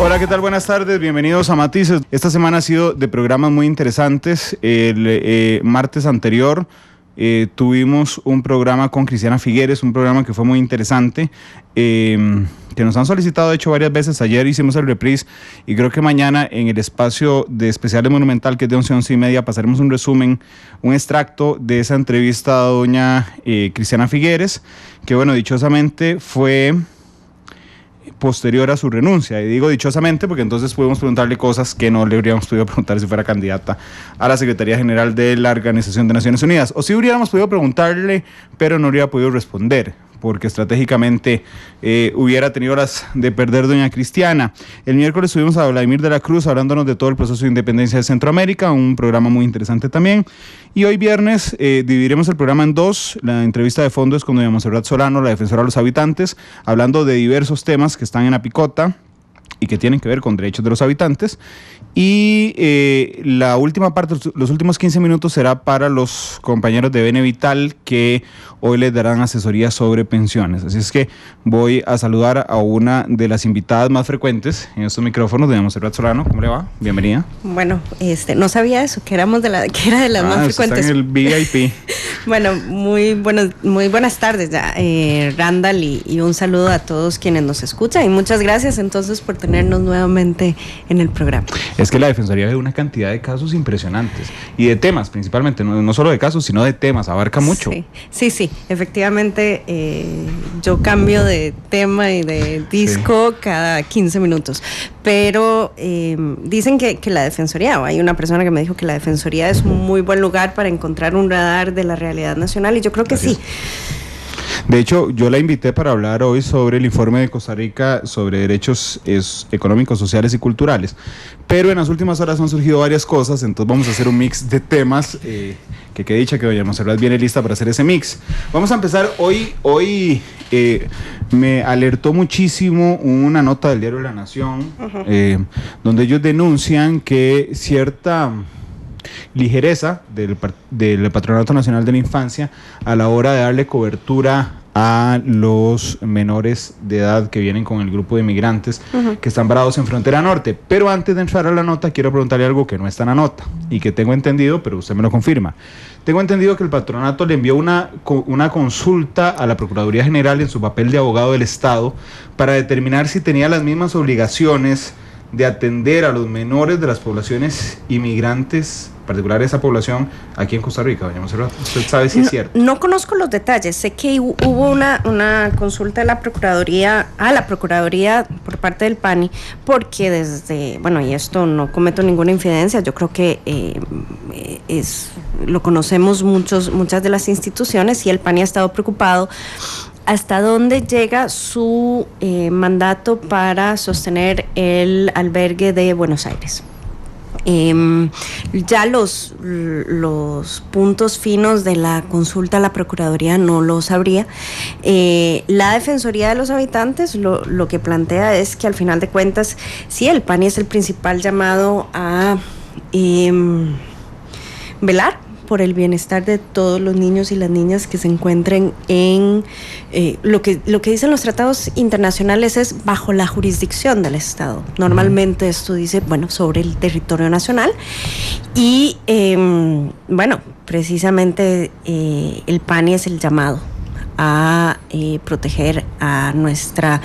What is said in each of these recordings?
Hola, ¿qué tal? Buenas tardes, bienvenidos a Matices. Esta semana ha sido de programas muy interesantes. El martes anterior tuvimos un programa con Cristiana Figueres, un programa que fue muy interesante, que nos han solicitado de hecho varias veces. Ayer hicimos el reprise y creo que mañana en el espacio de Especiales Monumental, que es de 11 a 11 y media, pasaremos un resumen, un extracto de esa entrevista a doña Cristiana Figueres, que bueno, dichosamente fue posterior a su renuncia, y digo dichosamente porque entonces pudimos preguntarle cosas que no le habríamos podido preguntar si fuera candidata a la Secretaría General de la Organización de Naciones Unidas, o si hubiéramos podido preguntarle, pero no hubiera podido responder, porque estratégicamente hubiera tenido las de perder doña Cristiana. El miércoles tuvimos a Vladimir de la Cruz hablándonos de todo el proceso de independencia de Centroamérica, un programa muy interesante también. Y hoy viernes dividiremos el programa en dos. La entrevista de fondo es con doña Montserrat Solano, la defensora de los habitantes, hablando de diversos temas que están en la picota y que tienen que ver con derechos de los habitantes. Y la última parte, los últimos 15 minutos, será para los compañeros de Bene Vital, que hoy les darán asesoría sobre pensiones. Así es que voy a saludar a una de las invitadas más frecuentes en estos micrófonos, doña Montserrat Solano. ¿Cómo le va? Bienvenida. Bueno, no sabía eso, que era de las más frecuentes. Está en el VIP. Bueno, muy buenas tardes ya, Randall, y un saludo a todos quienes nos escuchan, y muchas gracias entonces por tenernos nuevamente en el programa. Es que la Defensoría ve una cantidad de casos impresionantes y de temas principalmente, no solo de casos, sino de temas, abarca mucho. Sí, efectivamente, yo cambio de tema y de disco cada 15 minutos, pero dicen que la Defensoría, o hay una persona que me dijo que la Defensoría es un muy buen lugar para encontrar un radar de la realidad nacional, y yo creo que sí. De hecho, yo la invité para hablar hoy sobre el informe de Costa Rica sobre derechos económicos, sociales y culturales, pero en las últimas horas han surgido varias cosas, entonces vamos a hacer un mix de temas, que quede dicha que doña Montserrat viene lista para hacer ese mix. Vamos a empezar hoy me alertó muchísimo una nota del diario La Nación, donde ellos denuncian que cierta ligereza del Patronato Nacional de la Infancia a la hora de darle cobertura a los menores de edad que vienen con el grupo de inmigrantes que están varados en frontera norte. Pero antes de entrar a la nota, quiero preguntarle algo que no está en la nota y que tengo entendido, pero usted me lo confirma. Tengo entendido que el patronato le envió una consulta a la Procuraduría General en su papel de abogado del Estado para determinar si tenía las mismas obligaciones de atender a los menores de las poblaciones inmigrantes, en particular esa población aquí en Costa Rica. Doña Montserrat, ¿usted sabe si es cierto? No conozco los detalles, sé que hubo una consulta a la Procuraduría por parte del PANI, porque y esto no cometo ninguna infidencia, yo creo que lo conocemos muchas de las instituciones, y el PANI ha estado preocupado hasta dónde llega su mandato para sostener el albergue de Buenos Aires. Ya los puntos finos de la consulta a la Procuraduría no lo sabría. La Defensoría de los Habitantes lo que plantea es que al final de cuentas, sí, el PANI es el principal llamado a velar por el bienestar de todos los niños y las niñas que se encuentren en lo que dicen los tratados internacionales es bajo la jurisdicción del Estado. Normalmente esto dice, sobre el territorio nacional, y precisamente el PANI es el llamado a proteger a nuestra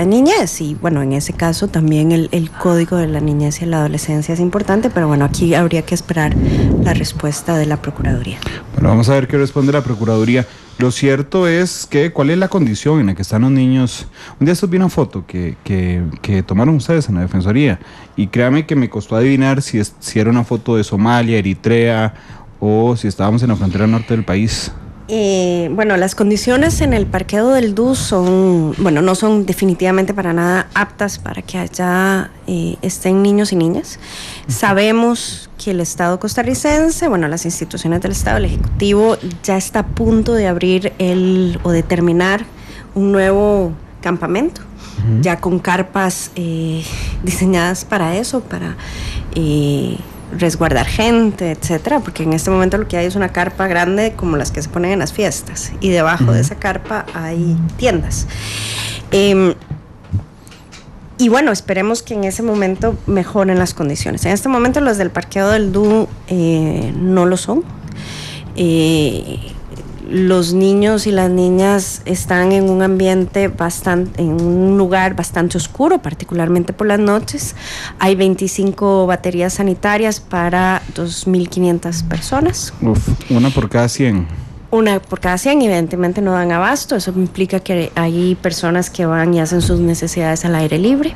niñez, y en ese caso también el Código de la Niñez y la Adolescencia es importante, pero aquí habría que esperar la respuesta de la Procuraduría. Bueno, vamos a ver qué responde la Procuraduría. Lo cierto es que, ¿cuál es la condición en la que están los niños? Un día estos vi una foto que tomaron ustedes en la Defensoría, y créame que me costó adivinar si era una foto de Somalia, Eritrea, o si estábamos en la frontera norte del país. Las condiciones en el parqueo del DUS no son definitivamente para nada aptas para que allá estén niños y niñas. Sabemos que el Estado costarricense, las instituciones del Estado, el Ejecutivo, ya está a punto de abrir o de terminar un nuevo campamento, ya con carpas diseñadas para eso, para resguardar gente, etcétera, porque en este momento lo que hay es una carpa grande como las que se ponen en las fiestas, y debajo de esa carpa hay tiendas. Y bueno, esperemos que en ese momento mejoren las condiciones. En este momento los del parqueo del DU no lo son. Los niños y las niñas están en un ambiente en un lugar bastante oscuro, particularmente por las noches. Hay 25 baterías sanitarias para 2.500 personas. Una por cada 100. Una por cada 100, evidentemente no dan abasto. Eso implica que hay personas que van y hacen sus necesidades al aire libre.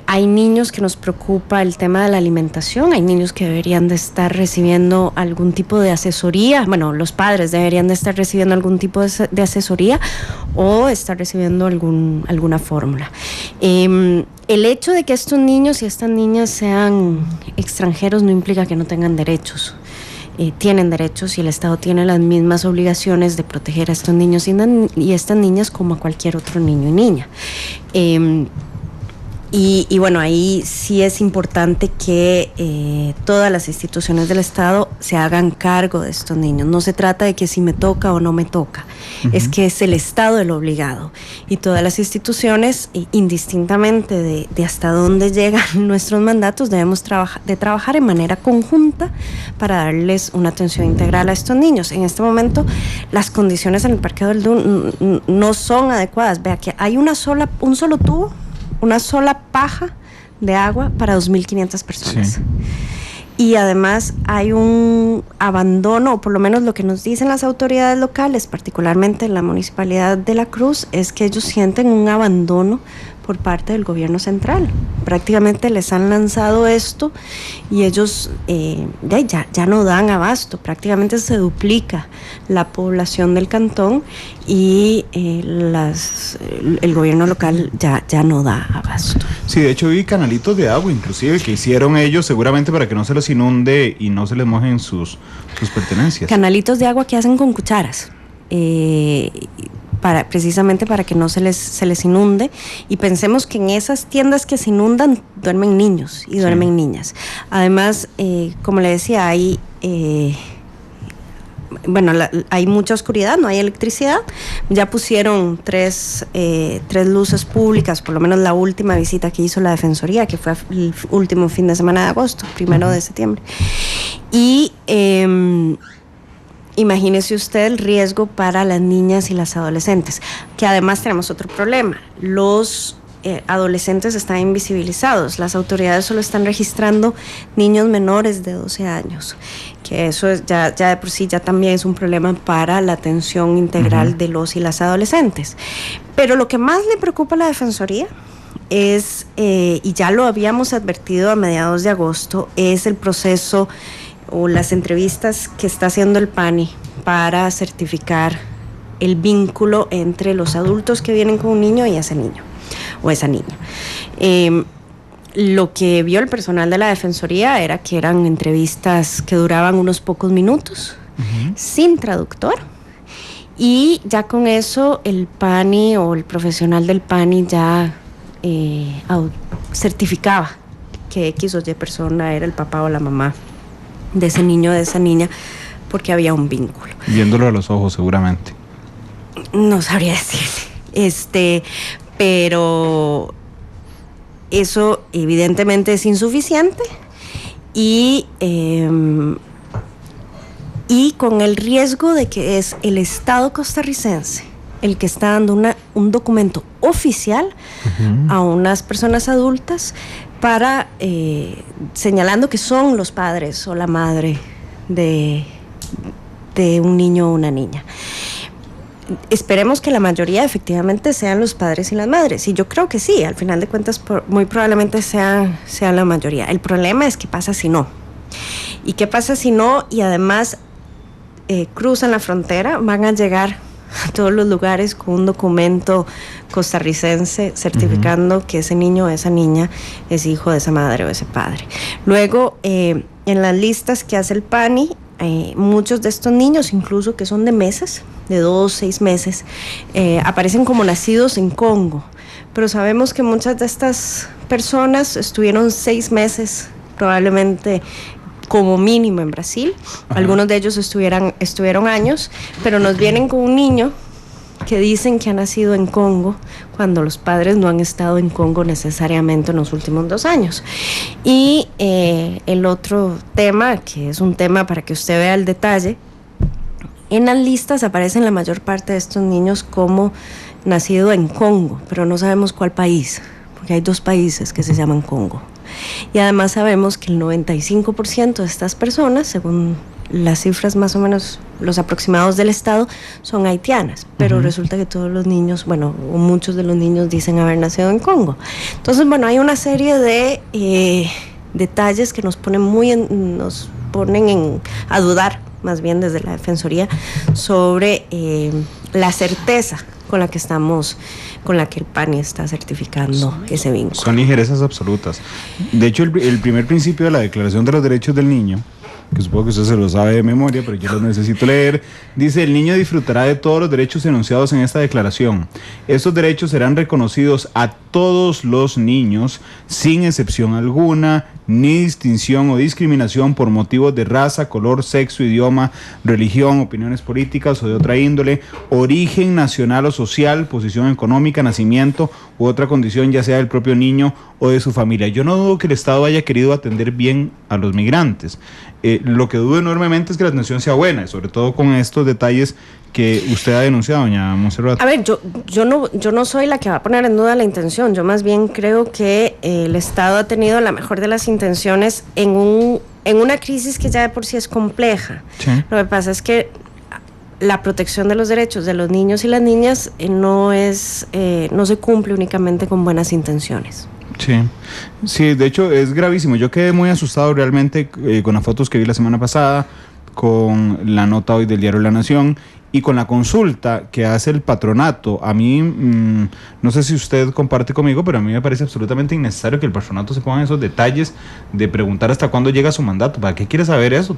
Hay niños que nos preocupa el tema de la alimentación. Hay niños que deberían de estar recibiendo algún tipo de asesoría. Bueno, los padres deberían de estar recibiendo algún tipo de asesoría o estar recibiendo alguna fórmula. El hecho de que estos niños y estas niñas sean extranjeros no implica que no tengan derechos. Tienen derechos y el Estado tiene las mismas obligaciones de proteger a estos niños y estas niñas como a cualquier otro niño y niña. Y bueno, ahí sí es importante que todas las instituciones del Estado se hagan cargo de estos niños. No se trata de que si me toca o no me toca, es que es el Estado el obligado. Y todas las instituciones, indistintamente de hasta dónde llegan nuestros mandatos, debemos trabajar en manera conjunta para darles una atención integral a estos niños. En este momento, las condiciones en el parqueo del DU no son adecuadas. Vea que hay un solo tubo, una sola paja de agua para 2.500 personas. Sí. Y además hay un abandono, o por lo menos lo que nos dicen las autoridades locales, particularmente la Municipalidad de La Cruz, es que ellos sienten un abandono por parte del gobierno central. Prácticamente les han lanzado esto y ellos ya no dan abasto. Prácticamente se duplica la población del cantón y el gobierno local ya no da abasto. Sí, de hecho vi canalitos de agua inclusive que hicieron ellos seguramente para que no se los inunde y no se les mojen sus pertenencias. Canalitos de agua que hacen con cucharas. Precisamente para que no se les inunde, y pensemos que en esas tiendas que se inundan duermen niños y duermen niñas. Además, como le decía, hay mucha oscuridad, no hay electricidad. Ya pusieron tres luces públicas, por lo menos la última visita que hizo la Defensoría, que fue el último fin de semana de agosto, 1 de septiembre. Y imagínese usted el riesgo para las niñas y las adolescentes, que además tenemos otro problema. Los adolescentes están invisibilizados. Las autoridades solo están registrando niños menores de 12 años, que eso es ya de por sí ya también es un problema para la atención integral de los y las adolescentes. Pero lo que más le preocupa a la Defensoría es, y ya lo habíamos advertido a mediados de agosto, es el proceso o las entrevistas que está haciendo el PANI para certificar el vínculo entre los adultos que vienen con un niño y ese niño o esa niña. Lo que vio el personal de la Defensoría era que eran entrevistas que duraban unos pocos minutos, sin traductor, y ya con eso el PANI o el profesional del PANI ya certificaba que X o Y persona era el papá o la mamá de ese niño o de esa niña, porque había un vínculo. Viéndolo a los ojos seguramente. No sabría decirle. Pero eso evidentemente es insuficiente y con el riesgo de que es el Estado costarricense el que está dando un documento oficial a unas personas adultas para señalando que son los padres o la madre de un niño o una niña. Esperemos que la mayoría efectivamente sean los padres y las madres, y yo creo que sí, al final de cuentas muy probablemente sean la mayoría. El problema es qué pasa si no. ¿Y qué pasa si no? Y además cruzan la frontera, van a llegar a todos los lugares con un documento costarricense certificando que ese niño o esa niña es hijo de esa madre o de ese padre. Luego, en las listas que hace el PANI, muchos de estos niños, incluso que son de meses, de 2, 6 meses, aparecen como nacidos en Congo, pero sabemos que muchas de estas personas estuvieron 6 meses probablemente como mínimo en Brasil. Algunos de ellos estuvieron años, pero nos vienen con un niño que dicen que han nacido en Congo cuando los padres no han estado en Congo necesariamente en los últimos 2 años. Y el otro tema, que es un tema para que usted vea el detalle, en las listas aparecen la mayor parte de estos niños como nacido en Congo, pero no sabemos cuál país, porque hay 2 países que se llaman Congo. Y además sabemos que el 95% de estas personas, según las cifras más o menos, los aproximados del Estado, son haitianas, pero resulta que todos los niños, bueno, o muchos de los niños dicen haber nacido en Congo. Entonces, bueno, hay una serie de detalles que nos ponen a dudar, más bien desde la Defensoría, sobre la certeza con la que el PANI está certificando ese vínculo. Son ligerezas absolutas. De hecho, el primer principio de la Declaración de los Derechos del Niño, que supongo que usted se lo sabe de memoria, pero yo lo necesito leer, dice: el niño disfrutará de todos los derechos enunciados en esta declaración. Estos derechos serán reconocidos a todos los niños, sin excepción alguna, ni distinción o discriminación por motivos de raza, color, sexo, idioma, religión, opiniones políticas o de otra índole, origen nacional o social, posición económica, nacimiento u otra condición, ya sea del propio niño o de su familia. Yo no dudo que el Estado haya querido atender bien a los migrantes. Lo que dudo enormemente es que la atención sea buena, sobre todo con estos detalles que usted ha denunciado, doña Montserrat. A ver, yo no soy la que va a poner en duda la intención. Yo más bien creo que el Estado ha tenido la mejor de las intenciones en una crisis que ya de por sí es compleja. Sí. Lo que pasa es que la protección de los derechos de los niños y las niñas no se cumple únicamente con buenas intenciones. Sí, de hecho es gravísimo. Yo quedé muy asustado realmente con las fotos que vi la semana pasada, con la nota hoy del diario La Nación y con la consulta que hace el patronato. A mí, no sé si usted comparte conmigo, pero a mí me parece absolutamente innecesario que el patronato se ponga en esos detalles de preguntar hasta cuándo llega su mandato. ¿Para qué quiere saber eso?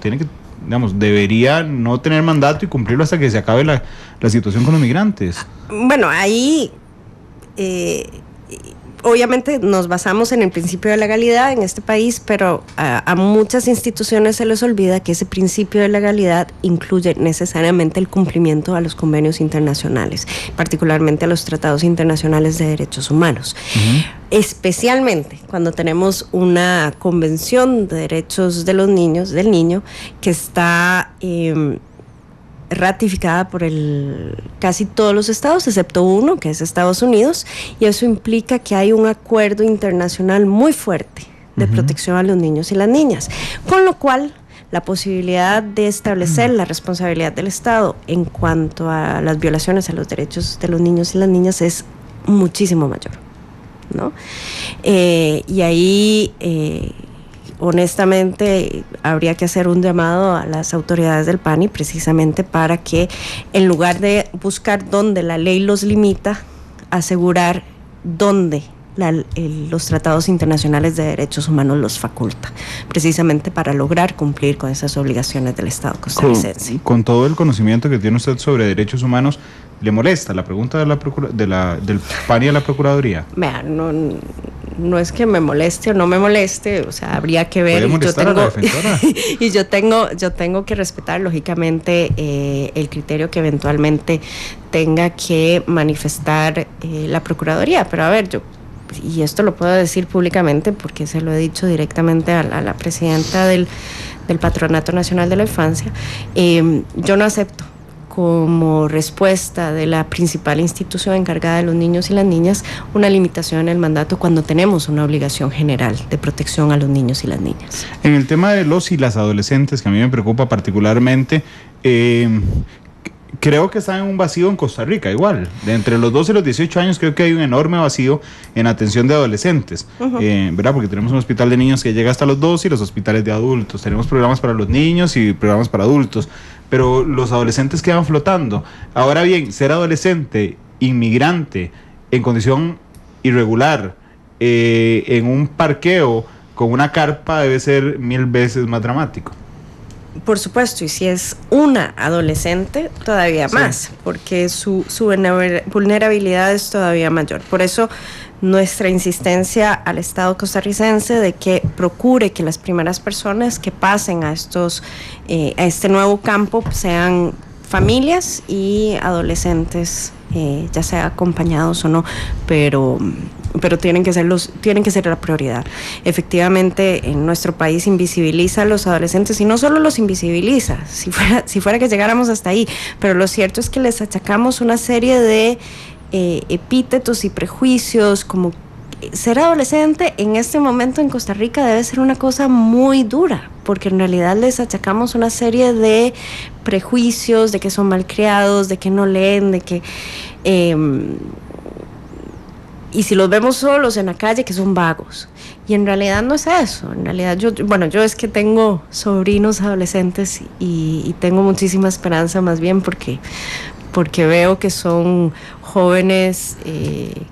Debería no tener mandato y cumplirlo hasta que se acabe la situación con los migrantes. Bueno, ahí obviamente nos basamos en el principio de legalidad en este país, pero a muchas instituciones se les olvida que ese principio de legalidad incluye necesariamente el cumplimiento a los convenios internacionales, particularmente a los tratados internacionales de derechos humanos. Especialmente cuando tenemos una convención de derechos de los niños, del niño, que está ratificada por casi todos los estados, excepto uno, que es Estados Unidos, y eso implica que hay un acuerdo internacional muy fuerte de protección a los niños y las niñas, con lo cual la posibilidad de establecer la responsabilidad del Estado en cuanto a las violaciones a los derechos de los niños y las niñas es muchísimo mayor, ¿no? Y ahí honestamente habría que hacer un llamado a las autoridades del PANI precisamente para que, en lugar de buscar dónde la ley los limita, asegurar dónde los tratados internacionales de derechos humanos los faculta, precisamente para lograr cumplir con esas obligaciones del Estado costarricense. Con todo el conocimiento que tiene usted sobre derechos humanos, ¿le molesta la pregunta del PANI a la Procuraduría? Vea, no es que me moleste o no me moleste, o sea, habría que ver. Y yo tengo que respetar lógicamente el criterio que eventualmente tenga que manifestar la Procuraduría, pero a ver, y esto lo puedo decir públicamente porque se lo he dicho directamente a la presidenta del Patronato Nacional de la Infancia, yo no acepto como respuesta de la principal institución encargada de los niños y las niñas una limitación en el mandato cuando tenemos una obligación general de protección a los niños y las niñas. En el tema de los y las adolescentes, que a mí me preocupa particularmente, creo que está en un vacío en Costa Rica, igual. De entre los 12 y los 18 años creo que hay un enorme vacío en atención de adolescentes, ¿verdad? Porque tenemos un hospital de niños que llega hasta los 12 y los hospitales de adultos. Tenemos programas para los niños y programas para adultos, pero los adolescentes quedan flotando. Ahora bien, ser adolescente, inmigrante, en condición irregular, en un parqueo con una carpa debe ser 1000 veces más dramático. Por supuesto, y si es una adolescente, todavía más, porque su vulnerabilidad es todavía mayor. Por eso nuestra insistencia al Estado costarricense de que procure que las primeras personas que pasen a este nuevo campo sean familias y adolescentes ya sea acompañados o no, pero tienen que ser la prioridad. Efectivamente, en nuestro país invisibiliza a los adolescentes, y no solo los invisibiliza, si fuera que llegáramos hasta ahí, pero lo cierto es que les achacamos una serie de epítetos y prejuicios, como ser adolescente en este momento en Costa Rica debe ser una cosa muy dura, porque en realidad les achacamos una serie de prejuicios, de que son malcriados, de que no leen, de que y si los vemos solos en la calle, que son vagos. Y en realidad no es eso. En realidad yo es que tengo sobrinos adolescentes y tengo muchísima esperanza, más bien porque veo que son jóvenes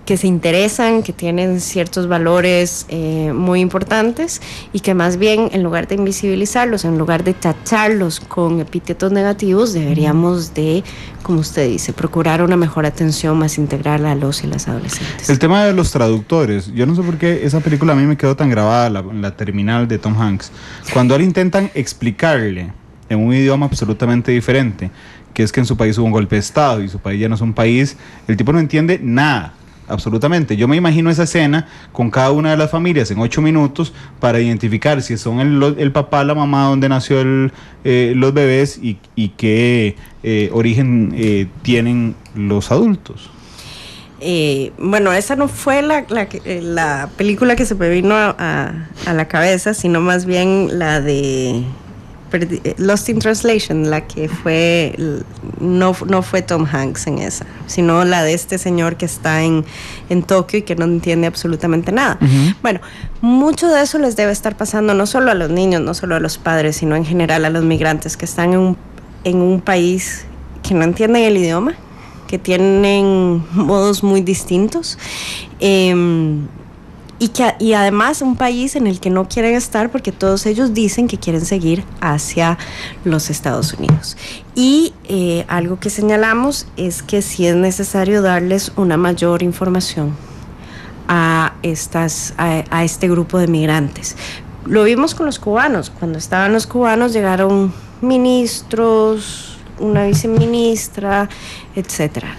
que se interesan, que tienen ciertos valores muy importantes, y que más bien, en lugar de invisibilizarlos, en lugar de tacharlos con epítetos negativos, deberíamos de, como usted dice, procurar una mejor atención más integral a los y las adolescentes. El tema de los traductores, yo no sé por qué esa película a mí me quedó tan grabada, la Terminal de Tom Hanks, cuando ahora intentan explicarle en un idioma absolutamente diferente, que es que en su país hubo un golpe de Estado y su país ya no es un país, el tipo no entiende nada, absolutamente. Yo me imagino esa escena con cada una de las familias en 8 minutos para identificar si son el papá, la mamá, donde nació los bebés y qué origen tienen los adultos. Bueno, esa no fue la película que se me vino a la cabeza, sino más bien la de Lost in Translation, la que fue, no fue Tom Hanks en esa, sino la de este señor que está en Tokio y que no entiende absolutamente nada. Uh-huh. Bueno, mucho de eso les debe estar pasando no solo a los niños, no solo a los padres, sino en general a los migrantes que están en un país que no entienden el idioma, que tienen modos muy distintos, y además un país en el que no quieren estar porque todos ellos dicen que quieren seguir hacia los Estados Unidos. Y algo que señalamos es que sí es necesario darles una mayor información a este grupo de migrantes. Lo vimos con los cubanos. Cuando estaban los cubanos llegaron ministros, una viceministra, etcétera.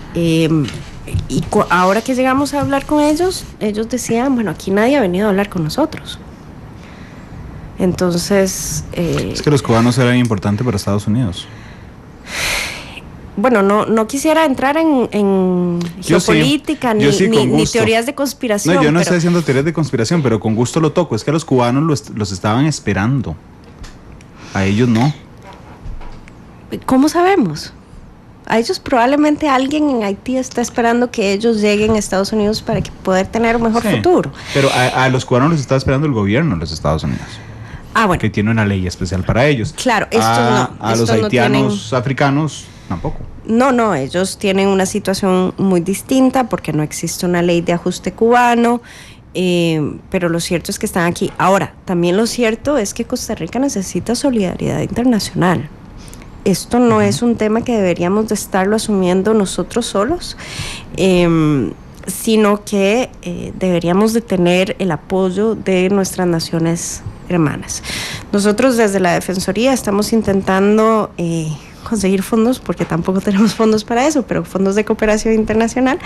Y ahora que llegamos a hablar con ellos decían, bueno, aquí nadie ha venido a hablar con nosotros. Entonces... es que los cubanos eran importantes para Estados Unidos. Bueno, no quisiera entrar en geopolítica ni teorías de conspiración. No, yo no estoy haciendo teorías de conspiración, pero con gusto lo toco. Es que a los cubanos los estaban esperando. A ellos no. ¿Cómo sabemos? A ellos probablemente alguien en Haití está esperando que ellos lleguen a Estados Unidos para poder tener un mejor futuro. Pero a los cubanos los está esperando el gobierno de los Estados Unidos. Ah, bueno. Que tiene una ley especial para ellos. Claro, a los haitianos africanos tampoco. No, ellos tienen una situación muy distinta porque no existe una ley de ajuste cubano, pero lo cierto es que están aquí. Ahora, también lo cierto es que Costa Rica necesita solidaridad internacional. Esto no es un tema que deberíamos de estarlo asumiendo nosotros solos, sino que deberíamos de tener el apoyo de nuestras naciones hermanas. Nosotros desde la Defensoría estamos intentando conseguir fondos, porque tampoco tenemos fondos para eso, pero fondos de cooperación internacional,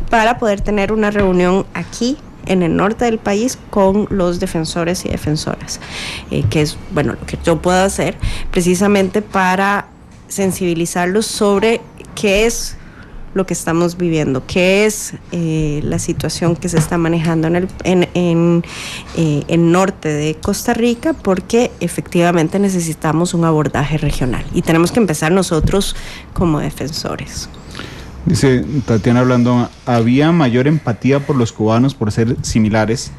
para poder tener una reunión aquí en el norte del país con los defensores y defensoras, que es, bueno, lo que yo puedo hacer precisamente para sensibilizarlos sobre qué es lo que estamos viviendo, qué es la situación que se está manejando en el norte de Costa Rica, porque efectivamente necesitamos un abordaje regional y tenemos que empezar nosotros como defensores. Dice Tatiana Blandón, había mayor empatía por los cubanos por ser similares,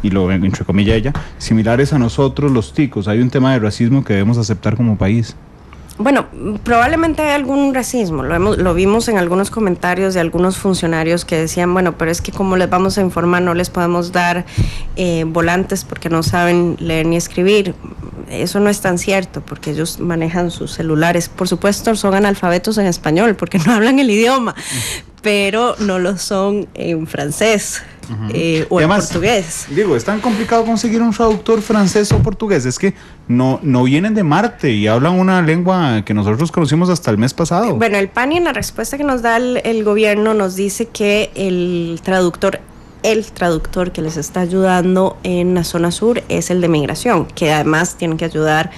y lo entre comillas ella, similares a nosotros los ticos. Hay un tema de racismo que debemos aceptar como país. Bueno, probablemente hay algún racismo, lo vimos en algunos comentarios de algunos funcionarios que decían, bueno, pero es que ¿cómo les vamos a informar? No les podemos dar volantes porque no saben leer ni escribir. eso no es tan cierto, porque ellos manejan sus celulares. Por supuesto, son analfabetos en español, porque no hablan el idioma, pero no lo son en francés. O además, en portugués. Digo, es tan complicado conseguir un traductor francés o portugués, es que no vienen de Marte y hablan una lengua que nosotros conocimos hasta el mes pasado. Bueno, el PANI, en la respuesta que nos da el gobierno, nos dice que el traductor que les está ayudando en la zona sur es el de migración, que además tienen que ayudar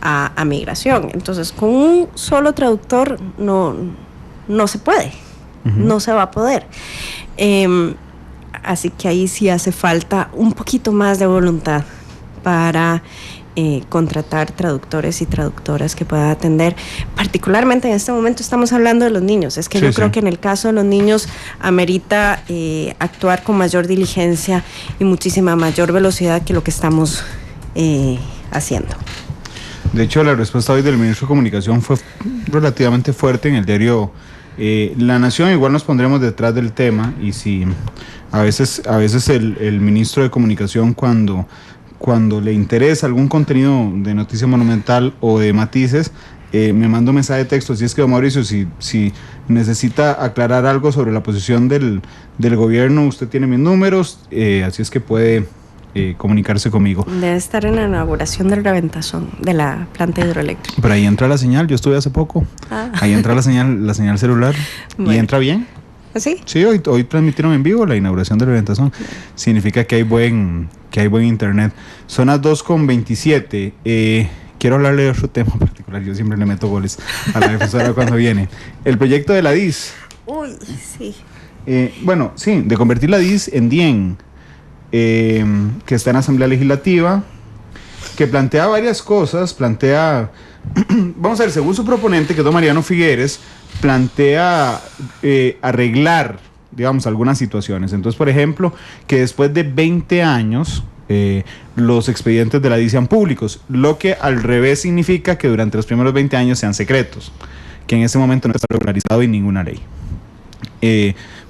a migración. Entonces, con un solo traductor no se puede, no se va a poder. Así que ahí sí hace falta un poquito más de voluntad para contratar traductores y traductoras que puedan atender. Particularmente en este momento estamos hablando de los niños. Es que yo creo que en el caso de los niños amerita actuar con mayor diligencia y muchísima mayor velocidad que lo que estamos haciendo. De hecho, la respuesta hoy del ministro de Comunicación fue relativamente fuerte en el diario La Nación. Igual nos pondremos detrás del tema, y si a veces el ministro de Comunicación, cuando le interesa algún contenido de Noticia Monumental o de Matices, me manda un mensaje de texto. Así es que, don Mauricio, si necesita aclarar algo sobre la posición del gobierno, usted tiene mis números, así es que puede comunicarse conmigo. Debe estar en la inauguración del Reventazón, de la planta hidroeléctrica. Pero ahí entra la señal, yo estuve hace poco. Ahí entra la señal celular. Bueno. ¿Y entra bien? ¿Sí? Sí, hoy transmitieron en vivo la inauguración del Reventazón. Significa que hay buen internet. Son las 2:27. Quiero hablarle de otro tema particular. Yo siempre le meto goles a la defensora cuando viene. El proyecto de la DIS. Uy, sí. De convertir la DIS en DIEN, que está en Asamblea Legislativa, que plantea varias cosas. Vamos a ver, según su proponente, que es don Mariano Figueres, plantea arreglar, digamos, algunas situaciones. Entonces, por ejemplo, que después de 20 años los expedientes de la DIS sean públicos, lo que al revés significa que durante los primeros 20 años sean secretos, que en ese momento no está regularizado en ninguna ley.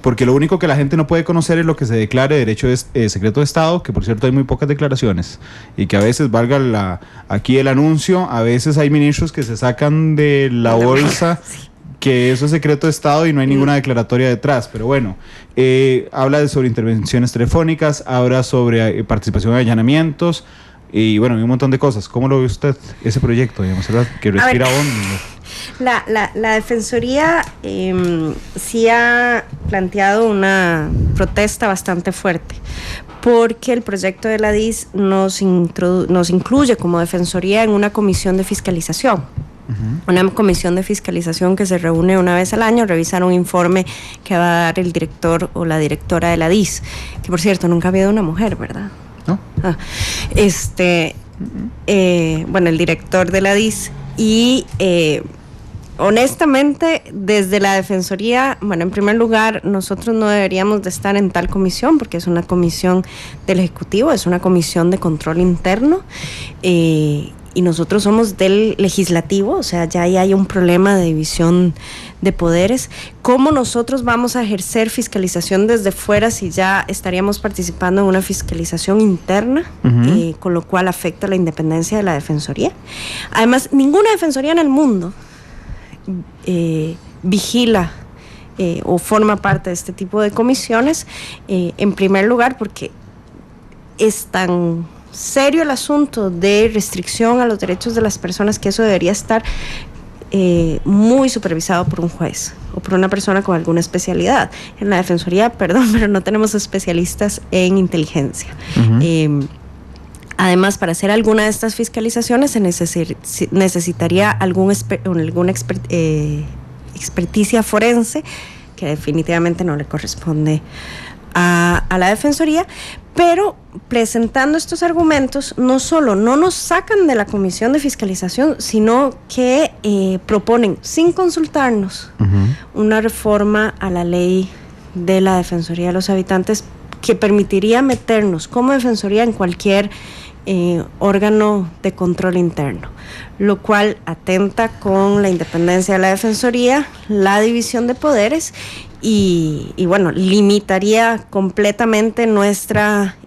Porque lo único que la gente no puede conocer es lo que se declare derecho de secreto de Estado, que por cierto hay muy pocas declaraciones, y que a veces, valga aquí el anuncio, a veces hay ministros que se sacan de la bolsa que eso es secreto de Estado y no hay ninguna declaratoria detrás. Pero bueno, habla sobre intervenciones telefónicas, habla sobre participación en allanamientos, y bueno, hay un montón de cosas. ¿Cómo lo ve usted ese proyecto, digamos, que respira hondo? La Defensoría sí ha planteado una protesta bastante fuerte, porque el proyecto de la DIS nos incluye como Defensoría en una comisión de fiscalización. Una comisión de fiscalización que se reúne una vez al año, revisar un informe que va a dar el director o la directora de la DIS, que por cierto nunca ha habido una mujer, ¿verdad? No. El director de la DIS. Y honestamente, desde la Defensoría, en primer lugar, nosotros no deberíamos de estar en tal comisión, porque es una comisión del Ejecutivo, es una comisión de control interno, y nosotros somos del Legislativo, o sea, ya ahí hay un problema de división de poderes. ¿Cómo nosotros vamos a ejercer fiscalización desde fuera si ya estaríamos participando en una fiscalización interna, con lo cual afecta la independencia de la Defensoría? Además, ninguna Defensoría en el mundo vigila o forma parte de este tipo de comisiones, en primer lugar porque es tan serio el asunto de restricción a los derechos de las personas que eso debería estar muy supervisado por un juez o por una persona con alguna especialidad. En la Defensoría, pero no tenemos especialistas en inteligencia. Además, para hacer alguna de estas fiscalizaciones se necesitaría alguna experticia forense, que definitivamente no le corresponde a la Defensoría. Pero presentando estos argumentos, no solo no nos sacan de la comisión de fiscalización, sino que proponen, sin consultarnos, una reforma a la ley de la Defensoría de los Habitantes que permitiría meternos como Defensoría en cualquier órgano de control interno, lo cual atenta con la independencia de la Defensoría, la división de poderes y limitaría completamente nuestra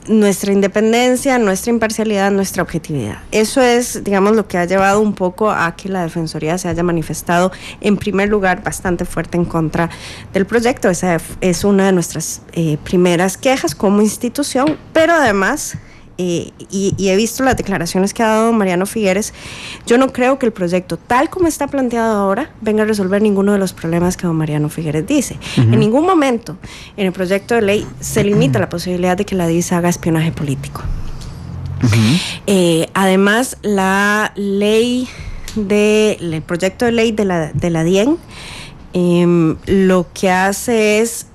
nuestra independencia, nuestra imparcialidad, nuestra objetividad. Eso es, digamos, lo que ha llevado un poco a que la Defensoría se haya manifestado, en primer lugar, bastante fuerte en contra del proyecto. Esa es una de nuestras primeras quejas como institución, pero además, y he visto las declaraciones que ha dado Mariano Figueres, yo no creo que el proyecto, tal como está planteado ahora, venga a resolver ninguno de los problemas que don Mariano Figueres dice. En ningún momento en el proyecto de ley se limita la posibilidad de que la DIS haga espionaje político. Además, el proyecto de ley de la DIEN lo que hace es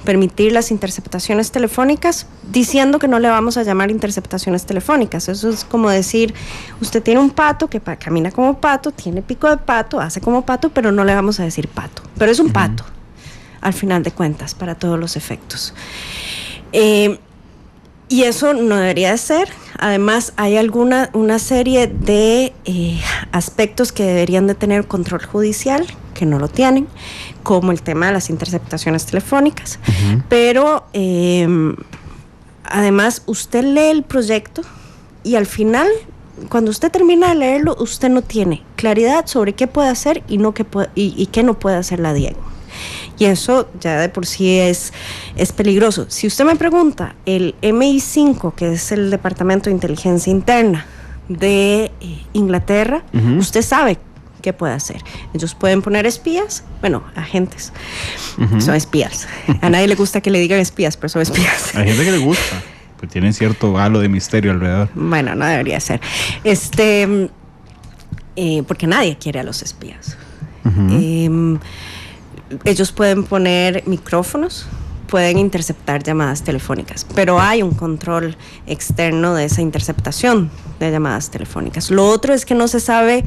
permitir las interceptaciones telefónicas, diciendo que no le vamos a llamar interceptaciones telefónicas. Eso es como decir, usted tiene un pato que camina como pato, tiene pico de pato, hace como pato, pero no le vamos a decir pato. Pero es un pato, al final de cuentas, para todos los efectos. Y eso no debería de ser. Además, hay una serie de aspectos que deberían de tener control judicial, que no lo tienen, como el tema de las interceptaciones telefónicas. Pero además, usted lee el proyecto y al final, cuando usted termina de leerlo, usted no tiene claridad sobre qué puede hacer y qué no puede hacer la DIEN. Y eso ya de por sí es peligroso. Si usted me pregunta, el MI5, que es el Departamento de Inteligencia Interna de Inglaterra, usted sabe qué puede hacer. Ellos pueden poner espías, bueno, agentes, son espías. A nadie le gusta que le digan espías, pero son espías. Hay gente que le gusta, pues tienen cierto halo de misterio alrededor. Bueno, no debería ser. Porque nadie quiere a los espías. Ellos pueden poner micrófonos, pueden interceptar llamadas telefónicas, pero hay un control externo de esa interceptación de llamadas telefónicas. Lo otro es que no se sabe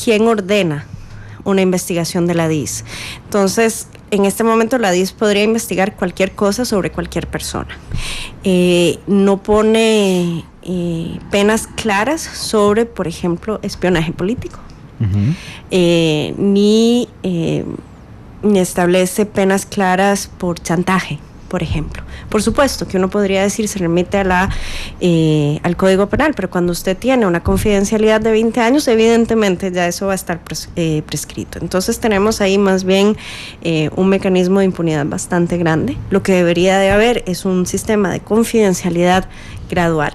quién ordena una investigación de la DIS. Entonces, en este momento la DIS podría investigar cualquier cosa sobre cualquier persona. No pone penas claras sobre, por ejemplo, espionaje político, ni establece penas claras por chantaje, por ejemplo. Por supuesto que uno podría decir, se remite al Código Penal, pero cuando usted tiene una confidencialidad de 20 años, evidentemente ya eso va a estar prescrito. Entonces tenemos ahí más bien un mecanismo de impunidad bastante grande. Lo que debería de haber es un sistema de confidencialidad gradual.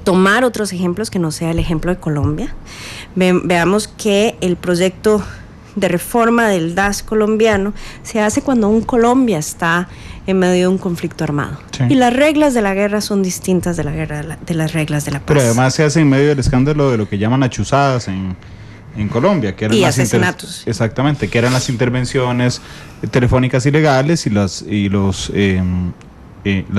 Tomar otros ejemplos que no sea el ejemplo de Colombia. Veamos que el proyecto de reforma del DAS colombiano se hace cuando Colombia está en medio de un conflicto armado. Sí. Y las reglas de la guerra son distintas de las reglas de la paz. Pero además se hace en medio del escándalo de lo que llaman achuzadas en Colombia, que eran las asesinatos. Exactamente, que eran las intervenciones telefónicas ilegales y las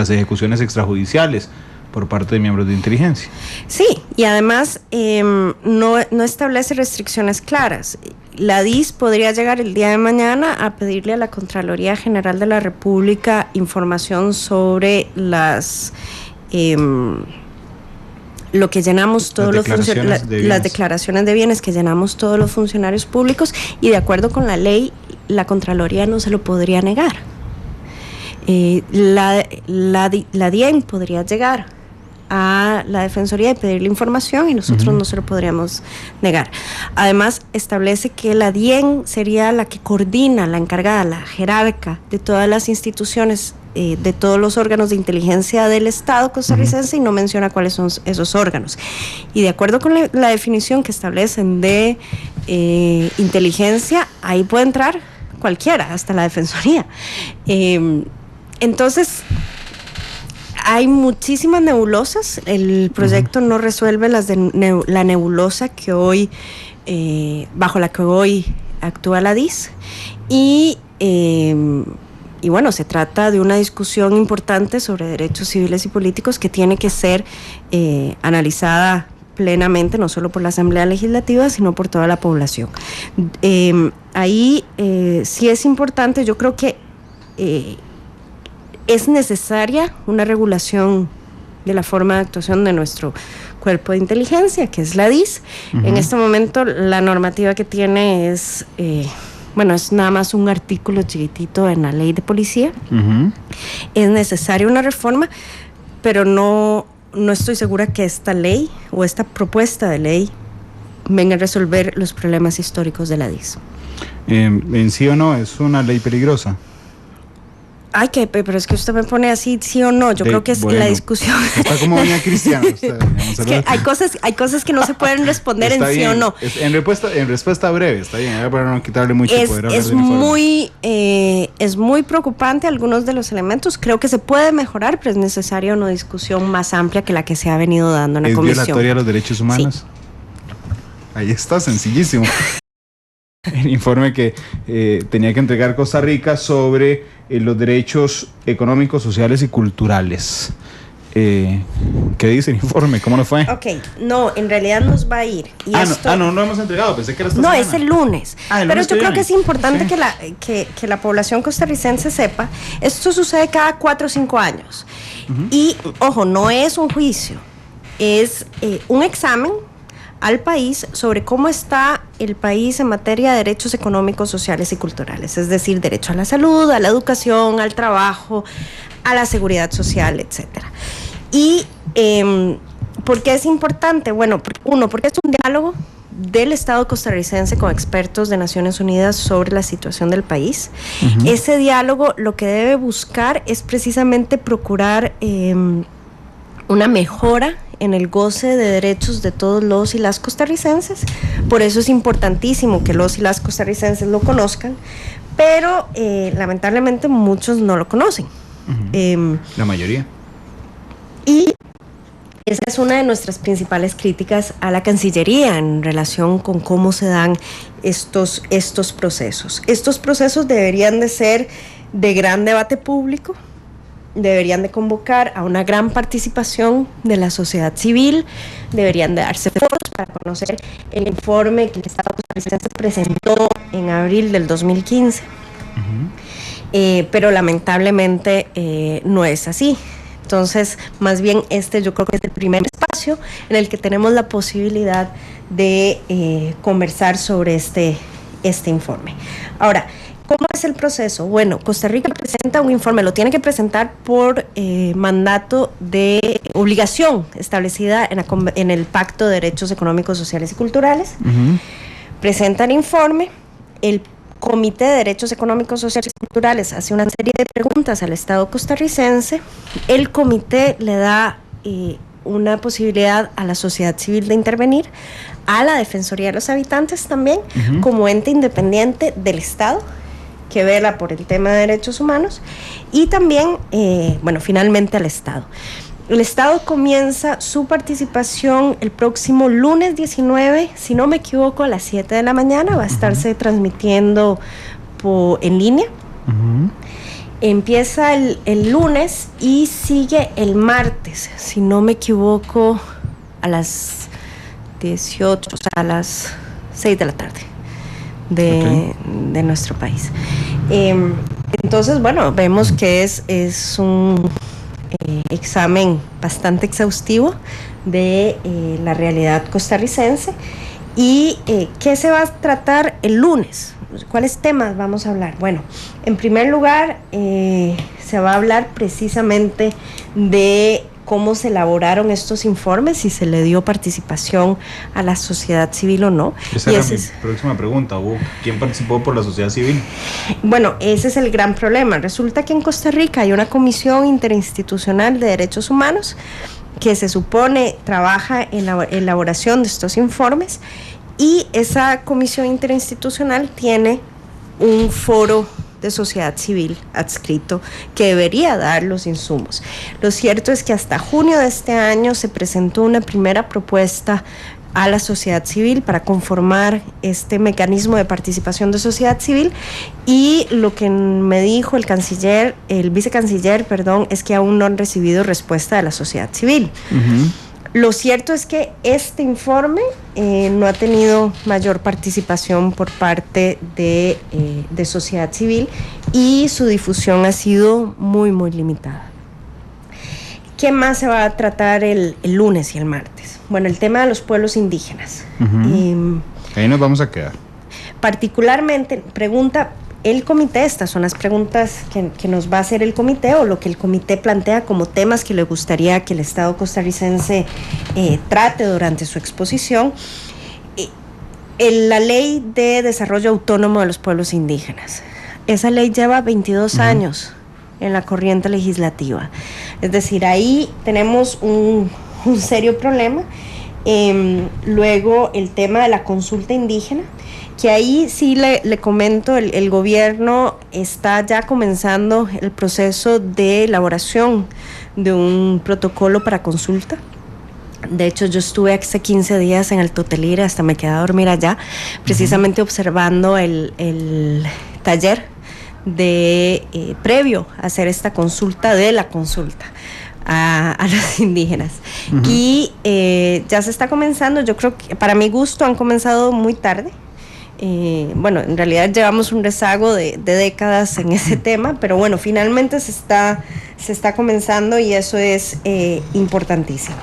ejecuciones extrajudiciales por parte de miembros de inteligencia. Sí, y además no establece restricciones claras. La DIS podría llegar el día de mañana a pedirle a la Contraloría General de la República información sobre las lo que llenamos todos las declaraciones de bienes que llenamos todos los funcionarios públicos, y de acuerdo con la ley, la Contraloría no se lo podría negar. La DIEN podría llegar a la Defensoría y pedirle información y nosotros no se lo podríamos negar. Además, establece que la DIEN sería la que coordina, la encargada, la jerarca de todas las instituciones, de todos los órganos de inteligencia del Estado costarricense, y no menciona cuáles son esos órganos. Y de acuerdo con la definición que establecen de inteligencia, ahí puede entrar cualquiera, hasta la Defensoría. Entonces, hay muchísimas nebulosas. El proyecto no resuelve la nebulosa que hoy, bajo la que hoy actúa la DIS. Y bueno, se trata de una discusión importante sobre derechos civiles y políticos que tiene que ser analizada plenamente, no solo por la Asamblea Legislativa, sino por toda la población. Ahí sí es importante, yo creo que es necesaria una regulación de la forma de actuación de nuestro cuerpo de inteligencia, que es la DIS. En este momento la normativa que tiene es bueno, es nada más un artículo chiquitito en la ley de policía. Es necesaria una reforma, pero no estoy segura que esta ley o esta propuesta de ley venga a resolver los problemas históricos de la DIS. En sí o no, es una ley peligrosa. Ay, pero es que usted me pone así, sí o no. Yo creo que es la discusión. Está como doña Cristiana. Usted, es que hay cosas que no se pueden responder en sí o no. En respuesta breve, está bien, para no quitarle mucho poder. Es muy preocupante algunos de los elementos. Creo que se puede mejorar, pero es necesaria una discusión más amplia que la que se ha venido dando en la comisión. ¿Es violatoria a los derechos humanos? Sí. Ahí está, sencillísimo. El informe que tenía que entregar Costa Rica sobre los derechos económicos, sociales y culturales. ¿Qué dice el informe? ¿Cómo nos fue? Ok, no, en realidad nos va a ir. Y no lo hemos entregado, pensé que era esta semana. No, es el lunes. Pero yo creo que es importante que la población costarricense sepa, esto sucede cada 4 o 5 años. Y, ojo, no es un juicio, es un examen al país sobre cómo está el país en materia de derechos económicos, sociales y culturales, es decir, derecho a la salud, a la educación, al trabajo, a la seguridad social, etcétera. Y ¿por qué es importante? Bueno, porque es un diálogo del Estado costarricense con expertos de Naciones Unidas sobre la situación del país. Ese diálogo lo que debe buscar es precisamente procurar una mejora en el goce de derechos de todos los y las costarricenses. Por eso es importantísimo que los y las costarricenses lo conozcan, pero lamentablemente muchos no lo conocen. La mayoría. Y esa es una de nuestras principales críticas a la Cancillería en relación con cómo se dan estos procesos. Estos procesos deberían de ser de gran debate público, deberían de convocar a una gran participación de la sociedad civil, deberían de darse foros para conocer el informe que el Estado costarricense presentó en abril del 2015. Pero lamentablemente no es así. Entonces, más bien yo creo que es el primer espacio en el que tenemos la posibilidad de conversar sobre este informe. Ahora, ¿cómo es el proceso? Bueno, Costa Rica presenta un informe, lo tiene que presentar por mandato de obligación establecida en el Pacto de Derechos Económicos, Sociales y Culturales. Presenta el informe, el Comité de Derechos Económicos, Sociales y Culturales hace una serie de preguntas al Estado costarricense. El comité le da una posibilidad a la sociedad civil de intervenir, a la Defensoría de los Habitantes también, como ente independiente del Estado que vela por el tema de derechos humanos, y también, finalmente al Estado. El Estado comienza su participación el próximo lunes 19, si no me equivoco, a las 7 de la mañana. Va a estarse transmitiendo en línea. Empieza el lunes y sigue el martes, si no me equivoco, a las 18, o sea, a las 6 de la tarde de nuestro país. Entonces, vemos que es un examen bastante exhaustivo de la realidad costarricense. ¿Y qué se va a tratar el lunes? ¿Cuáles temas vamos a hablar? Bueno, en primer lugar, se va a hablar precisamente de cómo se elaboraron estos informes, si se le dio participación a la sociedad civil o no. Esa era mi próxima pregunta, Hugo. ¿Quién participó por la sociedad civil? Bueno, ese es el gran problema. Resulta que en Costa Rica hay una comisión interinstitucional de derechos humanos que se supone trabaja en la elaboración de estos informes, y esa comisión interinstitucional tiene un foro de sociedad civil adscrito que debería dar los insumos. Lo cierto es que hasta junio de este año se presentó una primera propuesta a la sociedad civil para conformar este mecanismo de participación de sociedad civil, y lo que me dijo el vicecanciller, es que aún no han recibido respuesta de la sociedad civil. Lo cierto es que este informe no ha tenido mayor participación por parte de sociedad civil, y su difusión ha sido muy, muy limitada. ¿Qué más se va a tratar el lunes y el martes? Bueno, el tema de los pueblos indígenas. Ahí nos vamos a quedar. Particularmente, pregunta el comité, estas son las preguntas que nos va a hacer el comité, o lo que el comité plantea como temas que le gustaría que el Estado costarricense trate durante su exposición. La ley de desarrollo autónomo de los pueblos indígenas. Esa ley lleva 22 años en la corriente legislativa. Es decir, ahí tenemos un serio problema. Luego, el tema de la consulta indígena, que ahí sí le comento, el gobierno está ya comenzando el proceso de elaboración de un protocolo para consulta. De hecho, yo estuve hace 15 días en el Totelire, hasta me quedé a dormir allá, precisamente observando el taller previo a hacer esta consulta de la consulta a los indígenas. Y ya se está comenzando. Yo creo que, para mi gusto, han comenzado muy tarde. Bueno, en realidad llevamos un rezago de décadas en ese tema, pero bueno, finalmente se está comenzando, y eso es importantísimo.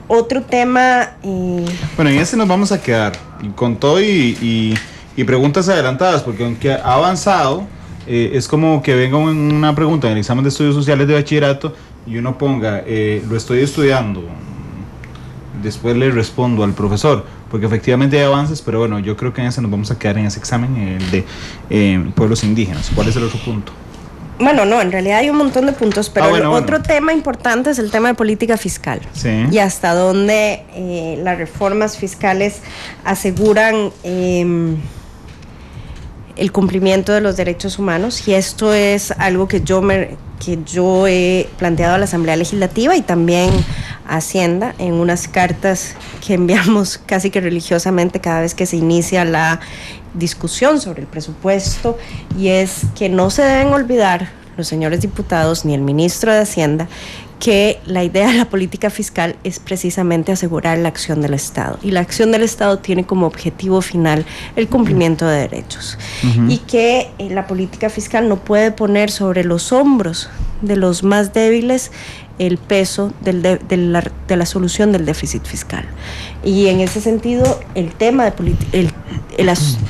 Otro tema... Bueno, en ese nos vamos a quedar con todo y preguntas adelantadas, porque aunque ha avanzado, es como que venga una pregunta en el examen de estudios sociales de bachillerato y uno ponga, lo estoy estudiando, después le respondo al profesor, porque efectivamente hay avances, pero bueno, yo creo que en ese nos vamos a quedar, en ese examen, el de pueblos indígenas. ¿Cuál es el otro punto? Bueno, no, en realidad hay un montón de puntos, pero otro tema importante es el tema de política fiscal. Sí. Y hasta dónde las reformas fiscales aseguran el cumplimiento de los derechos humanos, y esto es algo que yo he planteado a la Asamblea Legislativa y también a Hacienda en unas cartas que enviamos casi que religiosamente cada vez que se inicia la discusión sobre el presupuesto, y es que no se deben olvidar los señores diputados ni el ministro de Hacienda que la idea de la política fiscal es precisamente asegurar la acción del Estado, y la acción del Estado tiene como objetivo final el cumplimiento de derechos, y que la política fiscal no puede poner sobre los hombros de los más débiles el peso de la solución del déficit fiscal. Y en ese sentido, el tema de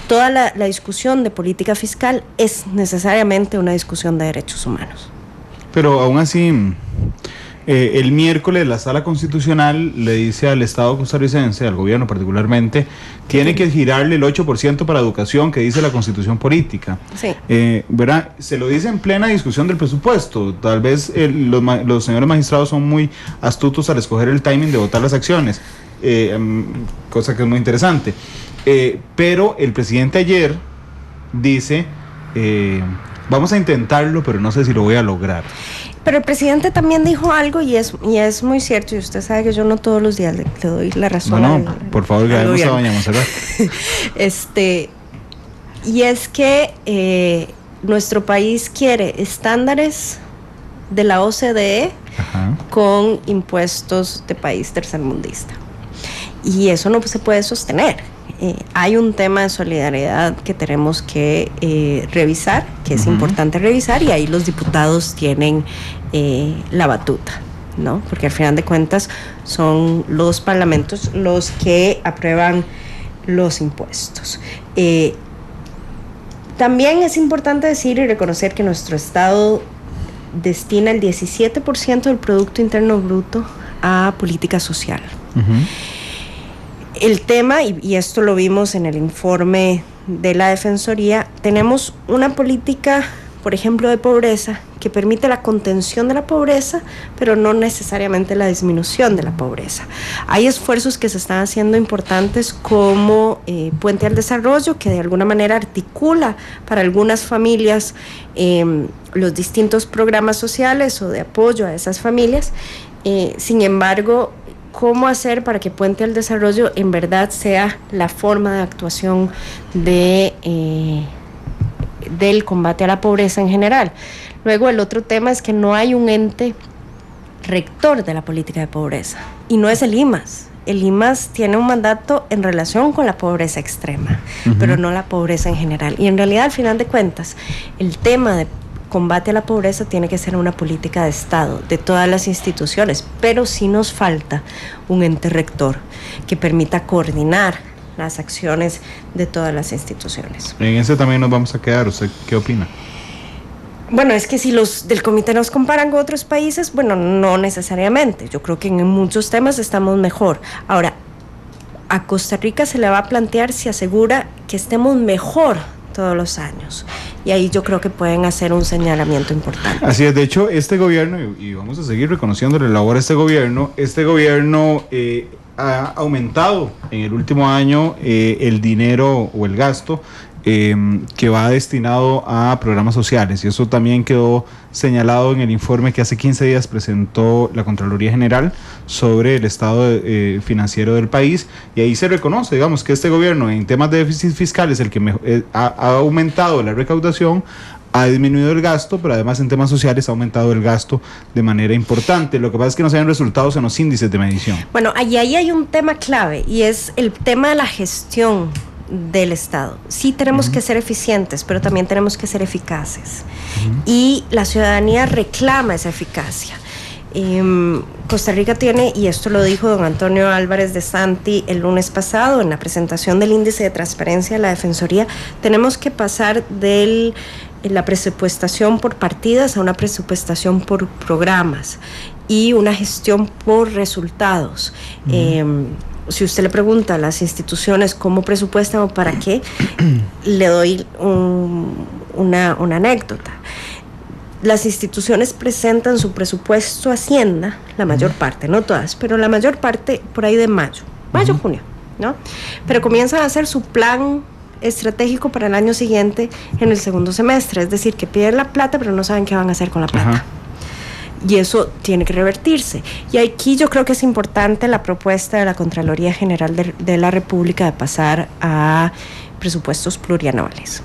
toda la discusión de política fiscal es necesariamente una discusión de derechos humanos. Pero aún así, el miércoles la Sala Constitucional le dice al Estado costarricense, al gobierno particularmente, tiene que girarle el 8% para educación, que dice la Constitución política. Sí. ¿Verdad? Se lo dice en plena discusión del presupuesto. Tal vez los señores magistrados son muy astutos al escoger el timing de votar las acciones, cosa que es muy interesante. Pero el presidente ayer dice, vamos a intentarlo, pero no sé si lo voy a lograr. Pero el presidente también dijo algo, y es muy cierto, y usted sabe que yo no todos los días le doy la razón. No, por favor, grabemos a doña Monserrat. Y es que nuestro país quiere estándares de la OCDE con impuestos de país tercermundista. Y eso no se puede sostener. Hay un tema de solidaridad que tenemos que revisar, que es importante revisar, y ahí los diputados tienen la batuta, ¿no? Porque al final de cuentas son los parlamentos los que aprueban los impuestos. También es importante decir y reconocer que nuestro Estado destina el 17% del Producto Interno Bruto a política social. El tema, y esto lo vimos en el informe de la Defensoría, tenemos una política, por ejemplo, de pobreza, que permite la contención de la pobreza, pero no necesariamente la disminución de la pobreza. Hay esfuerzos que se están haciendo importantes, como Puente al Desarrollo, que de alguna manera articula para algunas familias los distintos programas sociales o de apoyo a esas familias. Sin embargo, ¿cómo hacer para que Puente al Desarrollo en verdad sea la forma de actuación del combate a la pobreza en general? Luego, el otro tema es que no hay un ente rector de la política de pobreza, y no es el IMAS. El IMAS tiene un mandato en relación con la pobreza extrema, pero no la pobreza en general. Y en realidad, al final de cuentas, el tema de combate a la pobreza tiene que ser una política de Estado, de todas las instituciones, pero sí nos falta un ente rector que permita coordinar las acciones de todas las instituciones. En ese también nos vamos a quedar. ¿Usted qué opina? Bueno, es que si los del comité nos comparan con otros países, bueno, no necesariamente. Yo creo que en muchos temas estamos mejor. Ahora, a Costa Rica se le va a plantear si asegura que estemos mejor todos los años. Y ahí yo creo que pueden hacer un señalamiento importante. Así es, de hecho, este gobierno, y vamos a seguir reconociéndole la labor a este gobierno ha aumentado en el último año el dinero o el gasto que va destinado a programas sociales, y eso también quedó señalado en el informe que hace 15 días presentó la Contraloría General sobre el estado financiero del país, y ahí se reconoce, digamos, que este gobierno en temas de déficit fiscal es el que ha aumentado la recaudación, ha disminuido el gasto, pero además en temas sociales ha aumentado el gasto de manera importante. Lo que pasa es que no se ven resultados en los índices de medición. Bueno, ahí hay un tema clave, y es el tema de la gestión del Estado. Sí tenemos que ser eficientes, pero también tenemos que ser eficaces. Y la ciudadanía reclama esa eficacia. Costa Rica tiene, y esto lo dijo don Antonio Álvarez de Santi el lunes pasado en la presentación del índice de transparencia de la Defensoría, tenemos que pasar de la presupuestación por partidas a una presupuestación por programas y una gestión por resultados. Si usted le pregunta a las instituciones cómo presupuestan o para qué, le doy una anécdota. Las instituciones presentan su presupuesto a Hacienda, la mayor parte, no todas, pero la mayor parte por ahí de mayo, junio, ¿no? Pero comienzan a hacer su plan estratégico para el año siguiente en el segundo semestre, es decir, que piden la plata pero no saben qué van a hacer con la plata. Y eso tiene que revertirse. Y aquí yo creo que es importante la propuesta de la Contraloría General de la República de pasar a presupuestos plurianuales.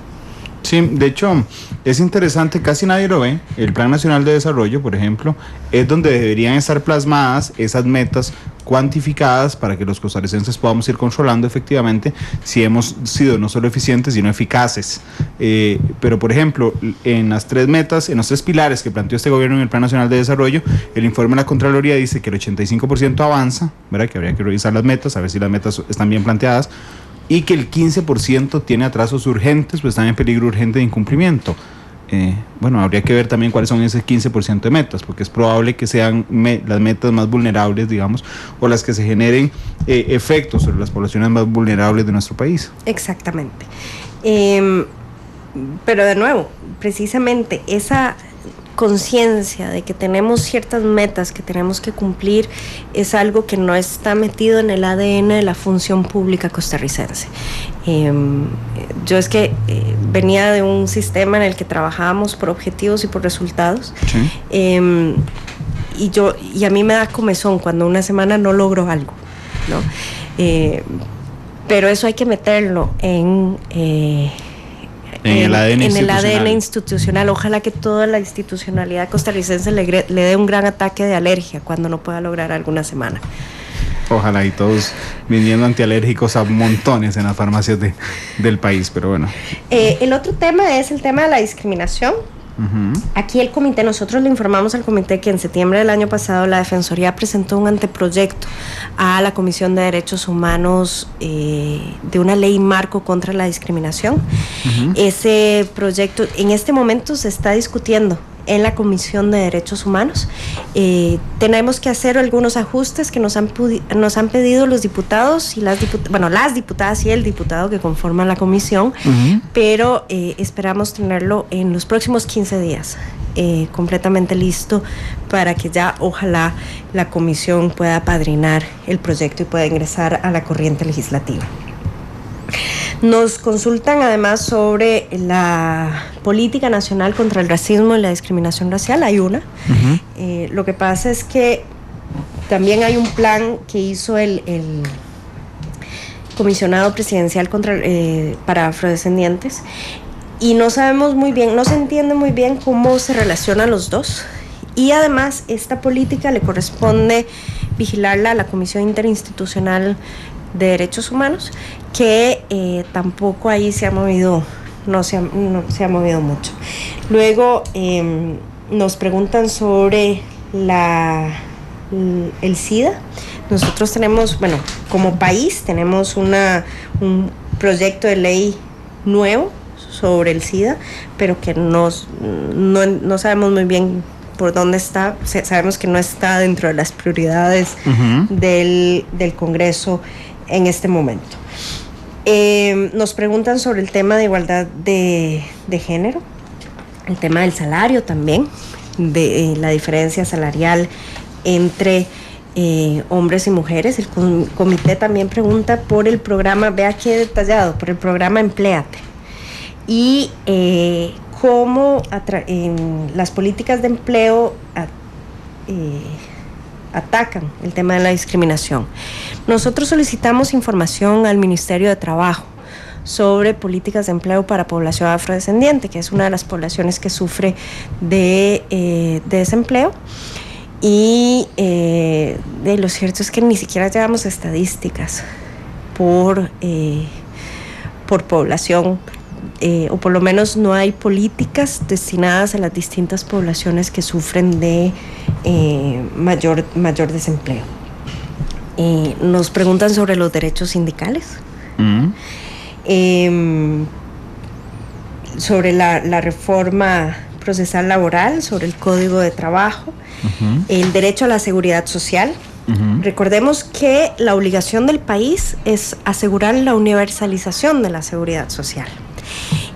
Sí, de hecho, es interesante, casi nadie lo ve. El Plan Nacional de Desarrollo, por ejemplo, es donde deberían estar plasmadas esas metas cuantificadas para que los costarricenses podamos ir controlando efectivamente si hemos sido no solo eficientes, sino eficaces. Pero, por ejemplo, en las tres metas, en los tres pilares que planteó este gobierno en el Plan Nacional de Desarrollo, el informe de la Contraloría dice que el 85% avanza, ¿verdad? Que habría que revisar las metas, a ver si las metas están bien planteadas, y que el 15% tiene atrasos urgentes, pues están en peligro urgente de incumplimiento. Bueno, habría que ver también cuáles son ese 15% de metas, porque es probable que sean las metas más vulnerables, digamos, o las que se generen efectos sobre las poblaciones más vulnerables de nuestro país. Exactamente. Pero de nuevo, precisamente esa conciencia de que tenemos ciertas metas que tenemos que cumplir es algo que no está metido en el ADN de la función pública costarricense. Yo es que venía de un sistema en el que trabajábamos por objetivos y por resultados. Sí. Y a mí me da comezón cuando una semana no logro algo, ¿no? Pero eso hay que meterlo en el ADN institucional. Ojalá que toda la institucionalidad costarricense le dé un gran ataque de alergia cuando no pueda lograr alguna semana. Ojalá, y todos vendiendo antialérgicos a montones en las farmacias del país, pero bueno. El otro tema es el tema de la discriminación. Aquí el comité, nosotros le informamos al comité que en septiembre del año pasado la Defensoría presentó un anteproyecto a la Comisión de Derechos Humanos de una ley marco contra la discriminación. Ese proyecto en este momento se está discutiendo en la Comisión de Derechos Humanos. Tenemos que hacer algunos ajustes que nos han pedido los diputados y las diputadas y el diputado que conforman la comisión, pero esperamos tenerlo en los próximos 15 días completamente listo para que ya ojalá la comisión pueda apadrinar el proyecto y pueda ingresar a la corriente legislativa. Nos consultan además sobre la política nacional contra el racismo y la discriminación racial. Hay una. Lo que pasa es que también hay un plan que hizo el comisionado presidencial para afrodescendientes, y no sabemos muy bien, no se entiende muy bien cómo se relacionan los dos. Y además esta política le corresponde vigilarla a la Comisión Interinstitucional de Derechos Humanos, que tampoco ahí se ha movido, no se ha movido mucho. Luego nos preguntan sobre el SIDA. Nosotros tenemos, como país tenemos una un proyecto de ley nuevo sobre el SIDA, pero que no sabemos muy bien por dónde está. Sabemos que no está dentro de las prioridades del Congreso en este momento. Nos preguntan sobre el tema de igualdad de género, el tema del salario también, de la diferencia salarial entre hombres y mujeres. El comité también pregunta por el programa, vea qué detallado, por el programa Empléate, y cómo las políticas de empleo atacan el tema de la discriminación. Nosotros solicitamos información al Ministerio de Trabajo sobre políticas de empleo para población afrodescendiente, que es una de las poblaciones que sufre de desempleo. Y lo cierto es que ni siquiera llevamos estadísticas por población, o por lo menos no hay políticas destinadas a las distintas poblaciones que sufren de mayor desempleo. Nos preguntan sobre los derechos sindicales, sobre la reforma procesal laboral, sobre el Código de Trabajo, el derecho a la seguridad social. Recordemos que la obligación del país es asegurar la universalización de la seguridad social.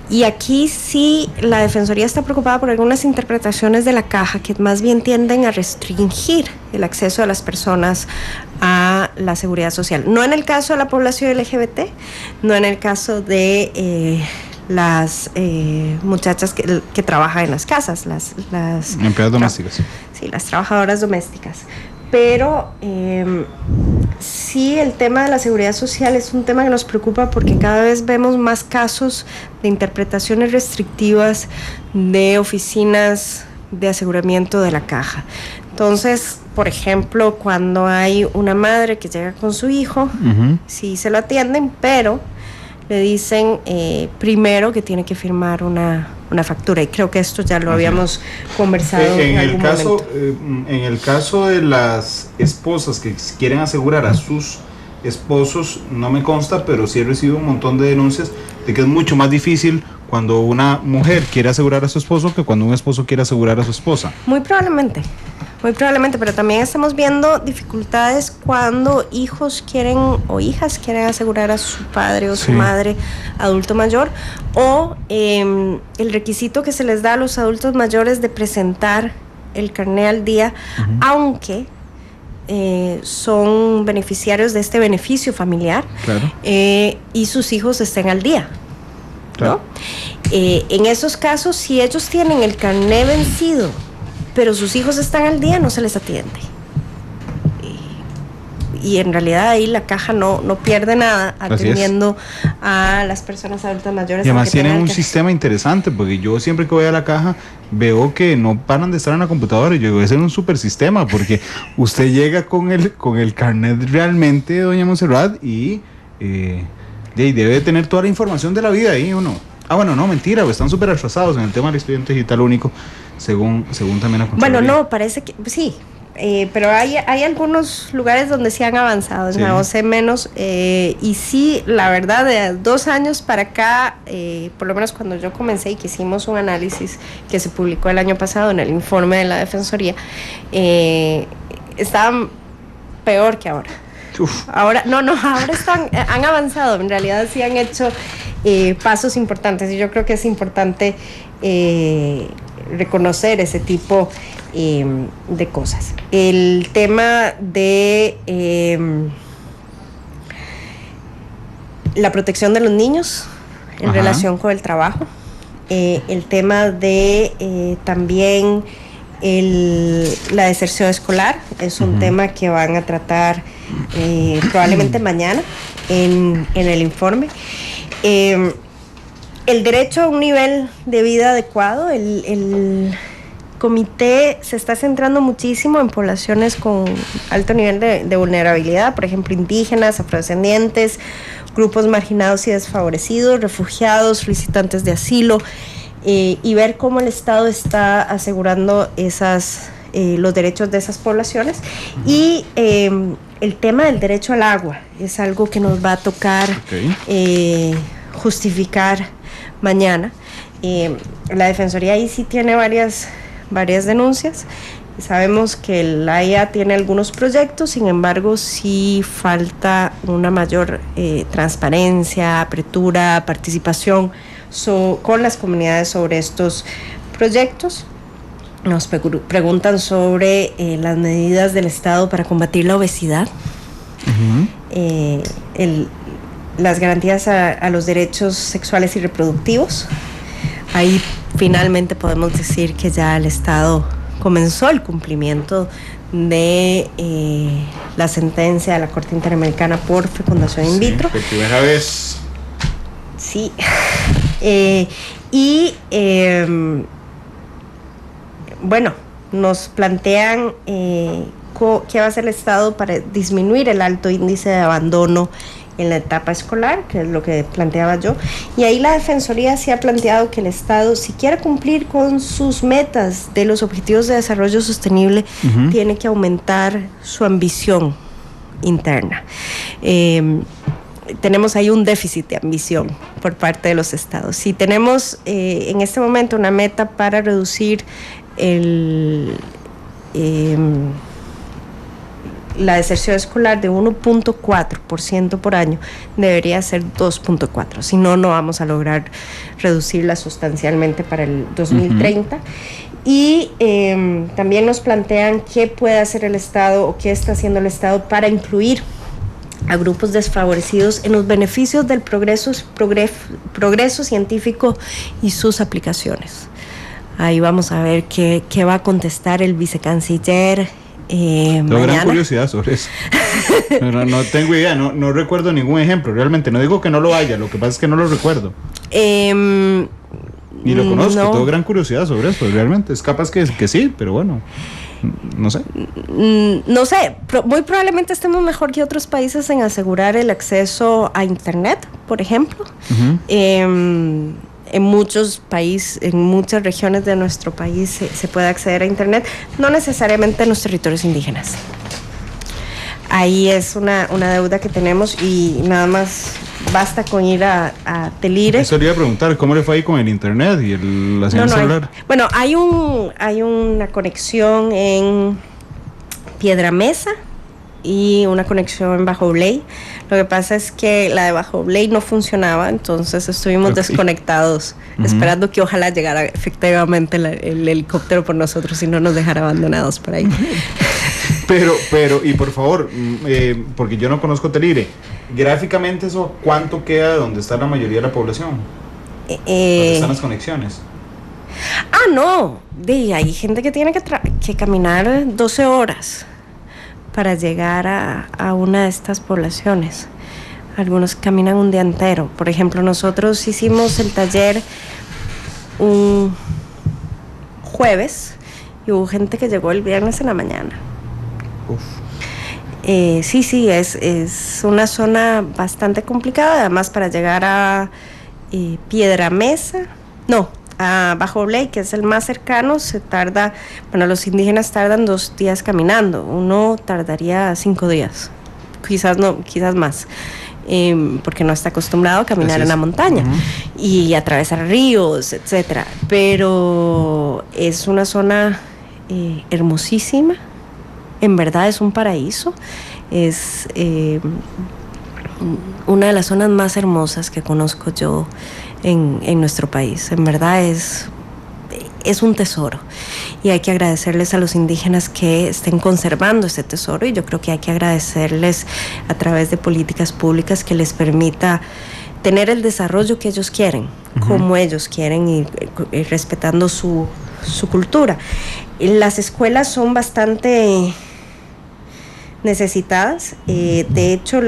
Y aquí sí la Defensoría está preocupada por algunas interpretaciones de la Caja que más bien tienden a restringir el acceso de las personas a la seguridad social. No en el caso de la población LGBT, no en el caso de las muchachas que trabajan en las casas, las empleadas domésticas. Sí, las trabajadoras domésticas. Pero sí, el tema de la seguridad social es un tema que nos preocupa porque cada vez vemos más casos de interpretaciones restrictivas de oficinas de aseguramiento de la Caja. Entonces, por ejemplo, cuando hay una madre que llega con su hijo, sí se lo atienden, pero le dicen primero que tiene que firmar una factura, y creo que esto ya lo habíamos conversado en algún momento. En el caso de las esposas que quieren asegurar a sus esposos, no me consta, pero sí he recibido un montón de denuncias de que es mucho más difícil cuando una mujer quiere asegurar a su esposo que cuando un esposo quiere asegurar a su esposa. Muy probablemente, pero también estamos viendo dificultades cuando hijos quieren o hijas quieren asegurar a su padre o su madre adulto mayor, o el requisito que se les da a los adultos mayores de presentar el carné al día, aunque son beneficiarios de este beneficio familiar, y sus hijos estén al día, ¿no? En esos casos, si ellos tienen el carné vencido pero sus hijos están al día, no se les atiende. Y en realidad ahí la Caja no pierde nada atendiendo a las personas adultas mayores. Y además tienen un sistema interesante, porque yo siempre que voy a la Caja veo que no paran de estar en la computadora, y yo digo, ese es un super sistema, porque usted llega con el carnet realmente, doña Montserrat, y debe tener toda la información de la vida ahí uno. Bueno, no, mentira, están súper atrasados en el tema del expediente digital único, según también la Contraloría. Bueno, no, parece que sí, pero hay algunos lugares donde sí han avanzado, en la OCE menos, y sí, la verdad, de 2 años para acá, por lo menos cuando yo comencé y que hicimos un análisis que se publicó el año pasado en el informe de la Defensoría, estaban peor que ahora. Ahora han avanzado, en realidad sí han hecho pasos importantes, y yo creo que es importante reconocer ese tipo de cosas. El tema de la protección de los niños en relación con el trabajo, el tema de también la deserción escolar, es un tema que van a tratar probablemente mañana en el informe. El derecho a un nivel de vida adecuado, el comité se está centrando muchísimo en poblaciones con alto nivel de vulnerabilidad, por ejemplo, indígenas, afrodescendientes, grupos marginados y desfavorecidos, refugiados, solicitantes de asilo, y ver cómo el Estado está asegurando los derechos de esas poblaciones. Y el tema del derecho al agua es algo que nos va a tocar justificar mañana. La Defensoría ahí sí tiene varias denuncias. Sabemos que la IA tiene algunos proyectos, sin embargo sí falta una mayor transparencia, apertura, participación con las comunidades sobre estos proyectos. Nos preguntan sobre las medidas del Estado para combatir la obesidad, las garantías a los derechos sexuales y reproductivos. Ahí finalmente podemos decir que ya el Estado comenzó el cumplimiento de la sentencia de la Corte Interamericana por fecundación in vitro. Por primera vez. Sí. Bueno, nos plantean qué va a hacer el Estado para disminuir el alto índice de abandono en la etapa escolar, que es lo que planteaba yo. Y ahí la Defensoría sí ha planteado que el Estado, si quiere cumplir con sus metas de los Objetivos de Desarrollo Sostenible, tiene que aumentar su ambición interna. Tenemos ahí un déficit de ambición por parte de los estados. Si tenemos en este momento una meta para reducir la deserción escolar de 1.4% por año, debería ser 2.4%. Si no, no vamos a lograr reducirla sustancialmente para el 2030. Y también nos plantean qué puede hacer el Estado o qué está haciendo el Estado para incluir a grupos desfavorecidos en los beneficios del progreso científico y sus aplicaciones. Ahí vamos a ver qué va a contestar el vicecanciller Tengo gran curiosidad sobre eso. No tengo idea, no recuerdo ningún ejemplo, realmente. No digo que no lo haya, lo que pasa es que no lo recuerdo. Ni lo conozco, no. Tengo gran curiosidad sobre eso, realmente. Es capaz que sí, pero bueno, no sé. No sé, muy probablemente estemos mejor que otros países en asegurar el acceso a Internet, por ejemplo. En muchos países, en muchas regiones de nuestro país se puede acceder a Internet, no necesariamente en los territorios indígenas. Ahí es una deuda que tenemos y nada más basta con ir a Telire. Eso le iba a preguntar, ¿cómo le fue ahí con el Internet y la señal celular? Bueno, hay una conexión en Piedra Mesa y una conexión en Bajo Bley. Lo que pasa es que la de Bajo Bley no funcionaba, entonces estuvimos desconectados, esperando que ojalá llegara efectivamente el helicóptero por nosotros y no nos dejara abandonados por ahí. Pero, y por favor, porque yo no conozco Telire, gráficamente eso, ¿cuánto queda de donde está la mayoría de la población? ¿Dónde están las conexiones? No, hay gente que tiene que caminar 12 horas para llegar a una de estas poblaciones. Algunos caminan un día entero. Por ejemplo, nosotros hicimos el taller un jueves y hubo gente que llegó el viernes en la mañana. Sí, es una zona bastante complicada. Además, para llegar a Piedra Mesa, a Bajo Bley, que es el más cercano, se tarda, los indígenas tardan 2 días caminando, uno tardaría 5 días, quizás más, porque no está acostumbrado a caminar en la montaña y atravesar ríos, etcétera. Pero es una zona hermosísima, en verdad es un paraíso, es una de las zonas más hermosas que conozco yo en nuestro país. En verdad es un tesoro y hay que agradecerles a los indígenas que estén conservando este tesoro, y yo creo que hay que agradecerles a través de políticas públicas que les permita tener el desarrollo que ellos quieren, como ellos quieren, y respetando su cultura. Las escuelas son bastante necesitadas, de hecho,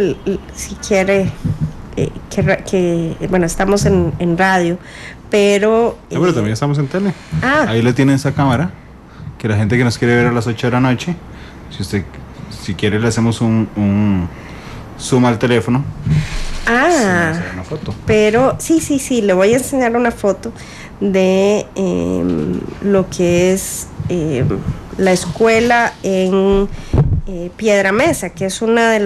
si quiere estamos en radio, pero también estamos en tele. Ahí le tienen esa cámara, que la gente que nos quiere ver a las 8 de la noche, si quiere le hacemos un zoom al teléfono. Una foto. Pero sí, le voy a enseñar una foto de lo que es la escuela en Piedra Mesa, que es una de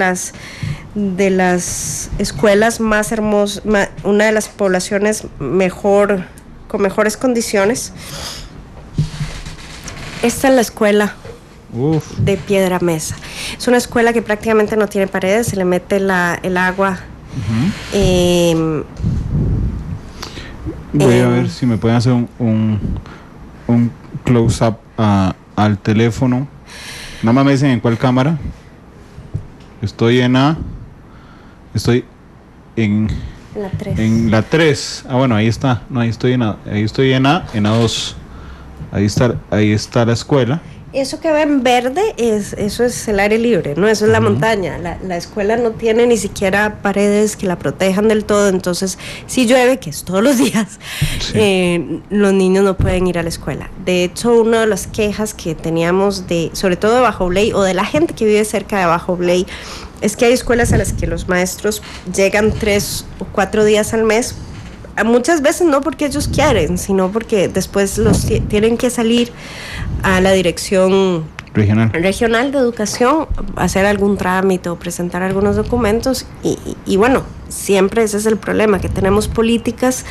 las escuelas más hermosas, una de las poblaciones con mejores condiciones. Esta es la escuela de Piedra Mesa. Es una escuela que prácticamente no tiene paredes, se le mete el agua. Voy a ver si me pueden hacer un close-up al teléfono. Nada más me dicen en cuál cámara. Estoy en la 3. En la 3. Ah, bueno, ahí está. No, ahí estoy en A2. Ahí está la escuela. Eso que ve en verde, eso es el aire libre, ¿no? Eso es la montaña. La escuela no tiene ni siquiera paredes que la protejan del todo, entonces si llueve, que es todos los días, los niños no pueden ir a la escuela. De hecho, una de las quejas que teníamos sobre todo de Bajo Bley, o de la gente que vive cerca de Bajo Bley, es que hay escuelas a las que los maestros llegan 3 o 4 días al mes. Muchas veces no porque ellos quieren, sino porque después tienen que salir a la dirección regional de educación, hacer algún trámite o presentar algunos documentos y bueno, siempre ese es el problema, que tenemos políticas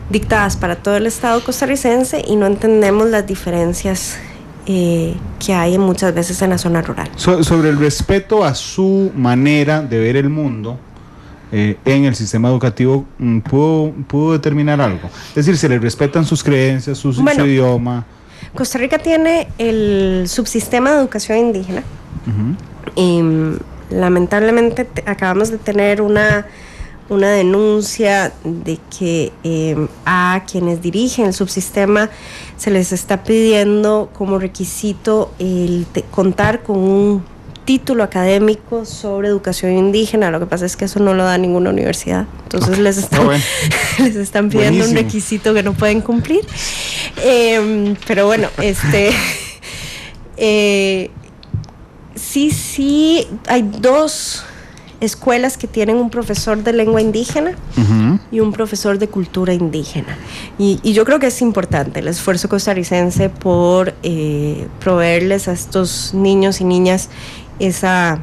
dictadas para todo el Estado costarricense y no entendemos las diferencias que hay muchas veces en la zona rural. Sobre el respeto a su manera de ver el mundo, en el sistema educativo, ¿pudo determinar algo? Es decir, ¿se le respetan sus creencias, su idioma? Costa Rica tiene el subsistema de educación indígena. Lamentablemente acabamos de tener una denuncia de que a quienes dirigen el subsistema se les está pidiendo como requisito contar con un título académico sobre educación indígena. Lo que pasa es que eso no lo da ninguna universidad, entonces les están pidiendo un requisito que no pueden cumplir, pero bueno, sí hay 2 escuelas que tienen un profesor de lengua indígena y un profesor de cultura indígena, y yo creo que es importante el esfuerzo costarricense por proveerles a estos niños y niñas esa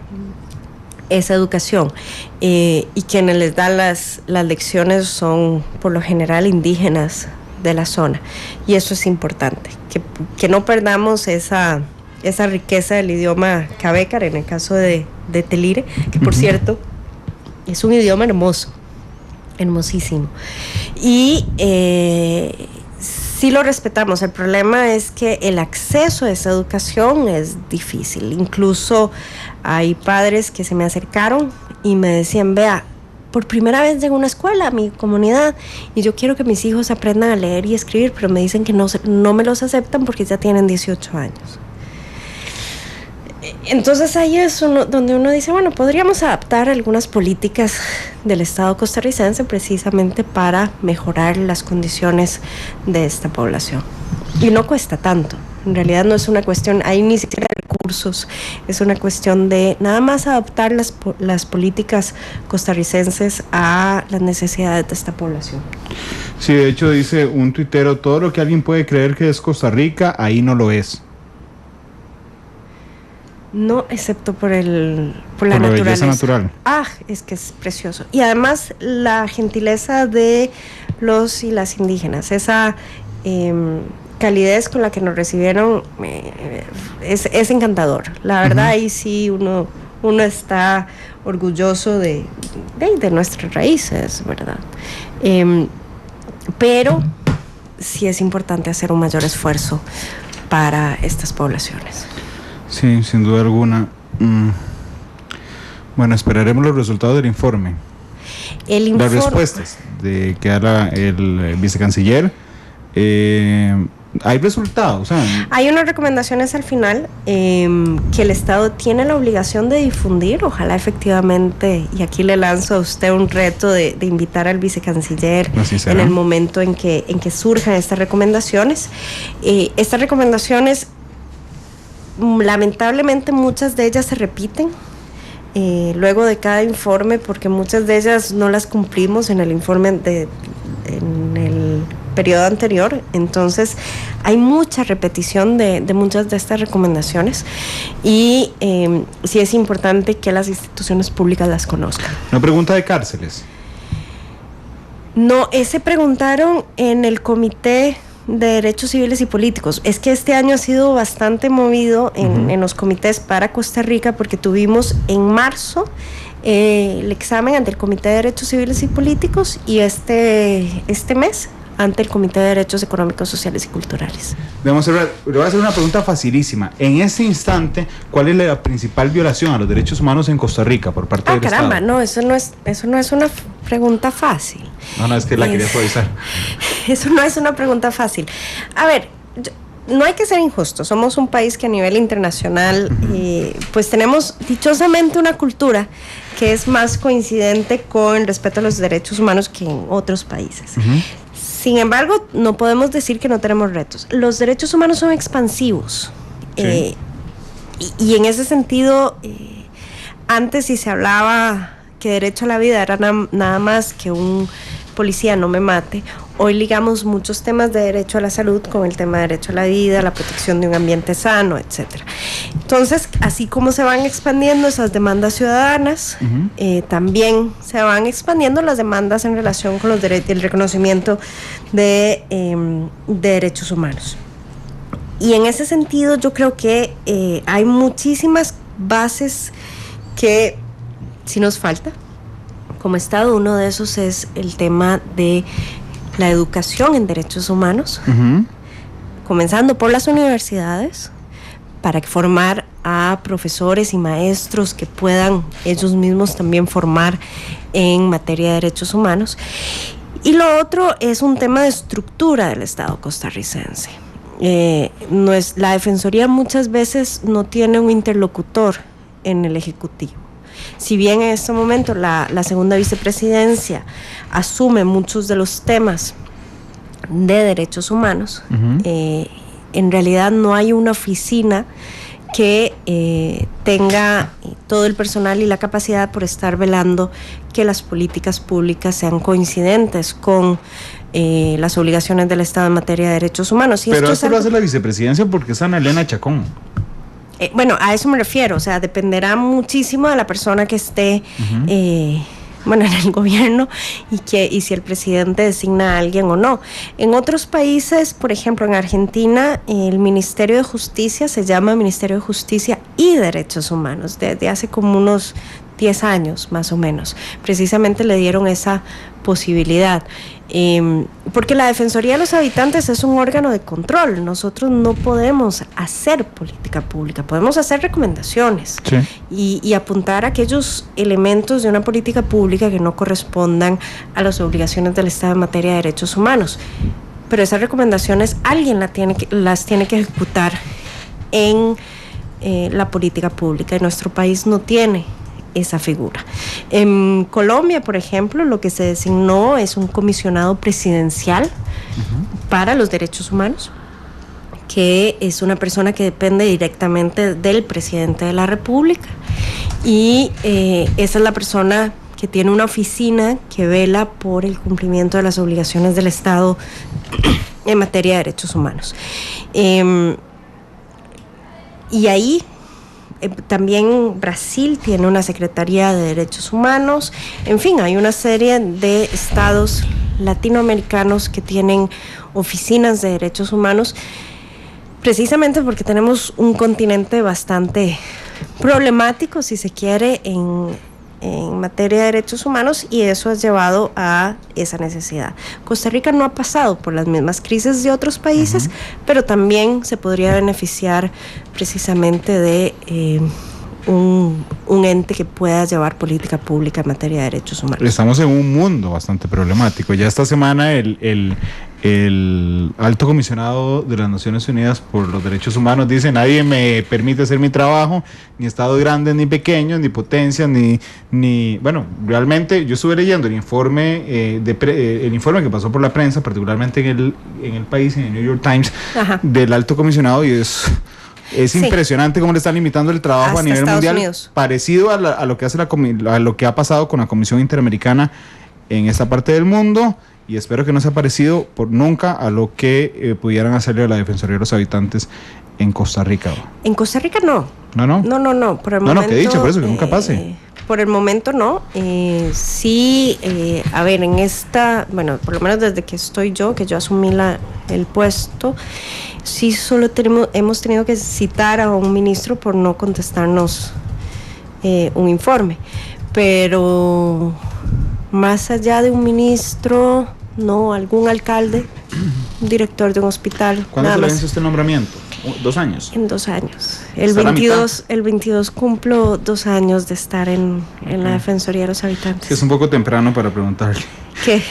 educación, y quienes les dan las lecciones son por lo general indígenas de la zona, y eso es importante, que no perdamos esa riqueza del idioma cabécar, en el caso de Telire, que por cierto es un idioma hermoso, hermosísimo, y sí lo respetamos. El problema es que el acceso a esa educación es difícil. Incluso hay padres que se me acercaron y me decían: vea, por primera vez llego a una escuela a mi comunidad y yo quiero que mis hijos aprendan a leer y escribir, pero me dicen que no me los aceptan porque ya tienen 18 años. Entonces ahí es donde uno dice, bueno, podríamos adaptar algunas políticas del Estado costarricense precisamente para mejorar las condiciones de esta población. Y no cuesta tanto. En realidad no es una cuestión, hay ni siquiera recursos, es una cuestión de nada más adaptar las políticas costarricenses a las necesidades de esta población. Sí, de hecho dice un tuitero: todo lo que alguien puede creer que es Costa Rica, ahí no lo es. No, excepto por la naturaleza natural. Es que es precioso. Y además la gentileza de los y las indígenas, esa calidez con la que nos recibieron, es encantador. La verdad, ahí sí uno está orgulloso de nuestras raíces, ¿verdad? Pero sí es importante hacer un mayor esfuerzo para estas poblaciones. Sí, sin duda alguna. Bueno, esperaremos los resultados del informe. Las respuestas que da el vicecanciller. Hay resultados. Hay unas recomendaciones al final que el Estado tiene la obligación de difundir. Ojalá efectivamente, y aquí le lanzo a usted un reto de invitar al vicecanciller en el momento en que surjan estas recomendaciones. Estas recomendaciones, lamentablemente muchas de ellas se repiten luego de cada informe, porque muchas de ellas no las cumplimos en el informe periodo anterior. Entonces hay mucha repetición de muchas de estas recomendaciones y sí es importante que las instituciones públicas las conozcan. Una pregunta de cárceles. No, ese preguntaron en el Comité de Derechos Civiles y Políticos. Es que este año ha sido bastante movido en los comités para Costa Rica, porque tuvimos en marzo el examen ante el Comité de Derechos Civiles y Políticos y este mes ante el Comité de Derechos Económicos, Sociales y Culturales. Le voy a hacer una pregunta facilísima. En este instante, ¿cuál es la principal violación a los derechos humanos en Costa Rica por parte del Estado? Caramba, no, eso no es una pregunta fácil. No, es que la quería suavizar. Eso no es una pregunta fácil. A ver, no hay que ser injustos. Somos un país que a nivel internacional, pues tenemos dichosamente una cultura que es más coincidente con el respeto a los derechos humanos que en otros países. Sin embargo, no podemos decir que no tenemos retos. Los derechos humanos son expansivos. Sí. Y en ese sentido, antes si se hablaba que derecho a la vida era nada más que un policía no me mate, hoy ligamos muchos temas de derecho a la salud con el tema de derecho a la vida, la protección de un ambiente sano, etcétera. Entonces, así como se van expandiendo esas demandas ciudadanas, también se van expandiendo las demandas en relación con el reconocimiento de derechos humanos. Y en ese sentido yo creo que hay muchísimas bases que sí nos falta como Estado. Uno de esos es el tema de la educación en derechos humanos, comenzando por las universidades, para formar a profesores y maestros que puedan ellos mismos también formar en materia de derechos humanos. Y lo otro es un tema de estructura del Estado costarricense. La Defensoría muchas veces no tiene un interlocutor en el Ejecutivo. Si bien en este momento la segunda vicepresidencia asume muchos de los temas de derechos humanos, en realidad no hay una oficina que tenga todo el personal y la capacidad por estar velando que las políticas públicas sean coincidentes con las obligaciones del Estado en materia de derechos humanos. Pero esto lo hace la vicepresidencia porque es Ana Elena Chacón. Bueno, a eso me refiero, o sea, dependerá muchísimo de la persona que esté en el gobierno y si el presidente designa a alguien o no. En otros países, por ejemplo en Argentina, el Ministerio de Justicia se llama Ministerio de Justicia y Derechos Humanos, desde hace como unos 10 años más o menos. Precisamente le dieron esa posibilidad. Porque la Defensoría de los Habitantes es un órgano de control. Nosotros no podemos hacer política pública, podemos hacer recomendaciones y apuntar a aquellos elementos de una política pública que no correspondan a las obligaciones del Estado en materia de derechos humanos. Pero esas recomendaciones alguien las tiene que ejecutar en la política pública, y nuestro país no tiene esa figura. En Colombia, por ejemplo, lo que se designó es un comisionado presidencial para los derechos humanos, que es una persona que depende directamente del presidente de la República, y esa es la persona que tiene una oficina que vela por el cumplimiento de las obligaciones del Estado en materia de derechos humanos. Y ahí también Brasil tiene una Secretaría de Derechos Humanos. En fin, hay una serie de estados latinoamericanos que tienen oficinas de derechos humanos, precisamente porque tenemos un continente bastante problemático, si se quiere, en materia de derechos humanos, y eso ha llevado a esa necesidad. Costa Rica no ha pasado por las mismas crisis de otros países, pero también se podría beneficiar precisamente de un ente que pueda llevar política pública en materia de derechos humanos. Estamos en un mundo bastante problemático. Ya esta semana el alto comisionado de las Naciones Unidas por los Derechos Humanos dice: nadie me permite hacer mi trabajo, ni estados grandes ni pequeños, ni potencias, ni bueno, realmente yo estuve leyendo el informe el informe que pasó por la prensa, particularmente en el país, en el New York Times, del alto comisionado, y es impresionante cómo le están limitando el trabajo hasta a nivel Estados mundial, Unidos. Parecido a lo que hace a lo que ha pasado con la Comisión Interamericana en esta parte del mundo, y espero que no sea parecido por nunca a lo que pudieran hacerle a la Defensoría de los Habitantes en Costa Rica. En Costa Rica no. No. Por el momento, que he dicho, por eso que nunca pase. Por el momento no. Sí, a ver, en esta, bueno, por lo menos desde que estoy yo, que yo asumí el puesto, sí solo hemos tenido que citar a un ministro por no contestarnos un informe. Pero más allá de un ministro, no, algún alcalde, un director de un hospital. ¿Cuándo se le vence este nombramiento? 2 años. En 2 años. El 22 cumplo 2 años de estar en la Defensoría de los Habitantes. Es un poco temprano para preguntarle. ¿Qué?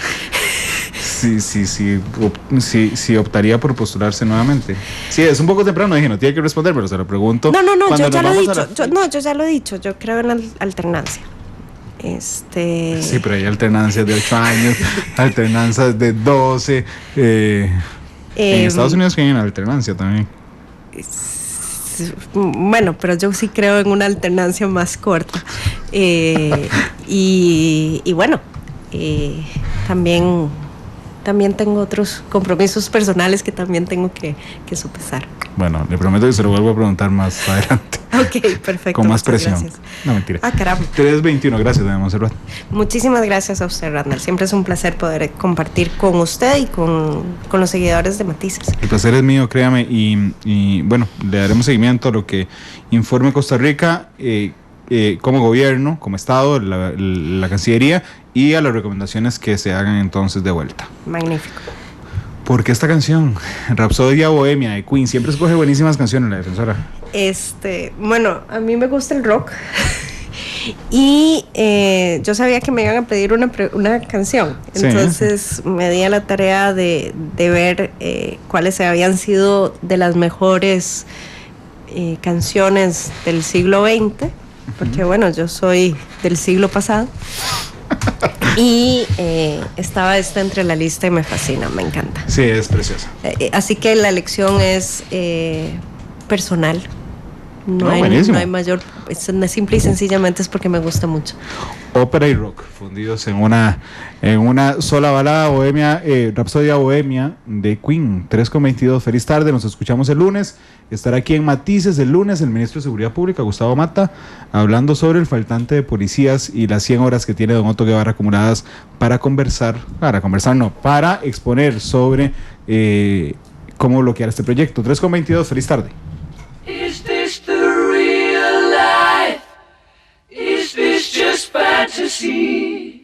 Si optaría por postularse nuevamente. Sí, es un poco temprano, dije, no tiene que responder, pero se lo pregunto. No, yo ya lo he dicho. Yo ya lo he dicho, yo creo en la alternancia. Sí, pero hay alternancias de 8 años, alternancias de 12. En Estados Unidos tienen alternancia también. Bueno, pero yo sí creo en una alternancia más corta. Y bueno, también tengo otros compromisos personales que también tengo que sopesar. Bueno, le prometo que se lo vuelvo a preguntar más adelante. Ok, perfecto. Con más presión. Gracias. No, mentira. Caramba. 3:21, gracias, doña Montserrat. Muchísimas gracias a usted, Randall. Siempre es un placer poder compartir con usted y con los seguidores de Matices. El placer es mío, créame, y bueno, le daremos seguimiento a lo que informe Costa Rica como gobierno, como Estado, la Cancillería, y a las recomendaciones que se hagan entonces de vuelta. Magnífico. Porque esta canción, Rapsodia Bohemia de Queen, siempre escoge buenísimas canciones la defensora. Bueno, a mí me gusta el rock y yo sabía que me iban a pedir una canción, entonces sí. Me di a la tarea de ver cuáles habían sido de las mejores canciones del siglo XX, porque bueno, yo soy del siglo pasado. Y estaba esta entre la lista y me fascina, me encanta. Sí, es preciosa. Así que la elección es personal. No hay mayor, simple y sencillamente es porque me gusta mucho. Ópera y rock fundidos en una sola balada bohemia, Rapsodia Bohemia de Queen. 3:22, feliz tarde, nos escuchamos el lunes. Estará aquí en Matices el lunes el ministro de Seguridad Pública, Gustavo Mata, hablando sobre el faltante de policías y las 100 horas que tiene don Otto Guevara acumuladas para exponer sobre cómo bloquear este proyecto. 3:22, feliz tarde. Is this the real life? Is this just fantasy?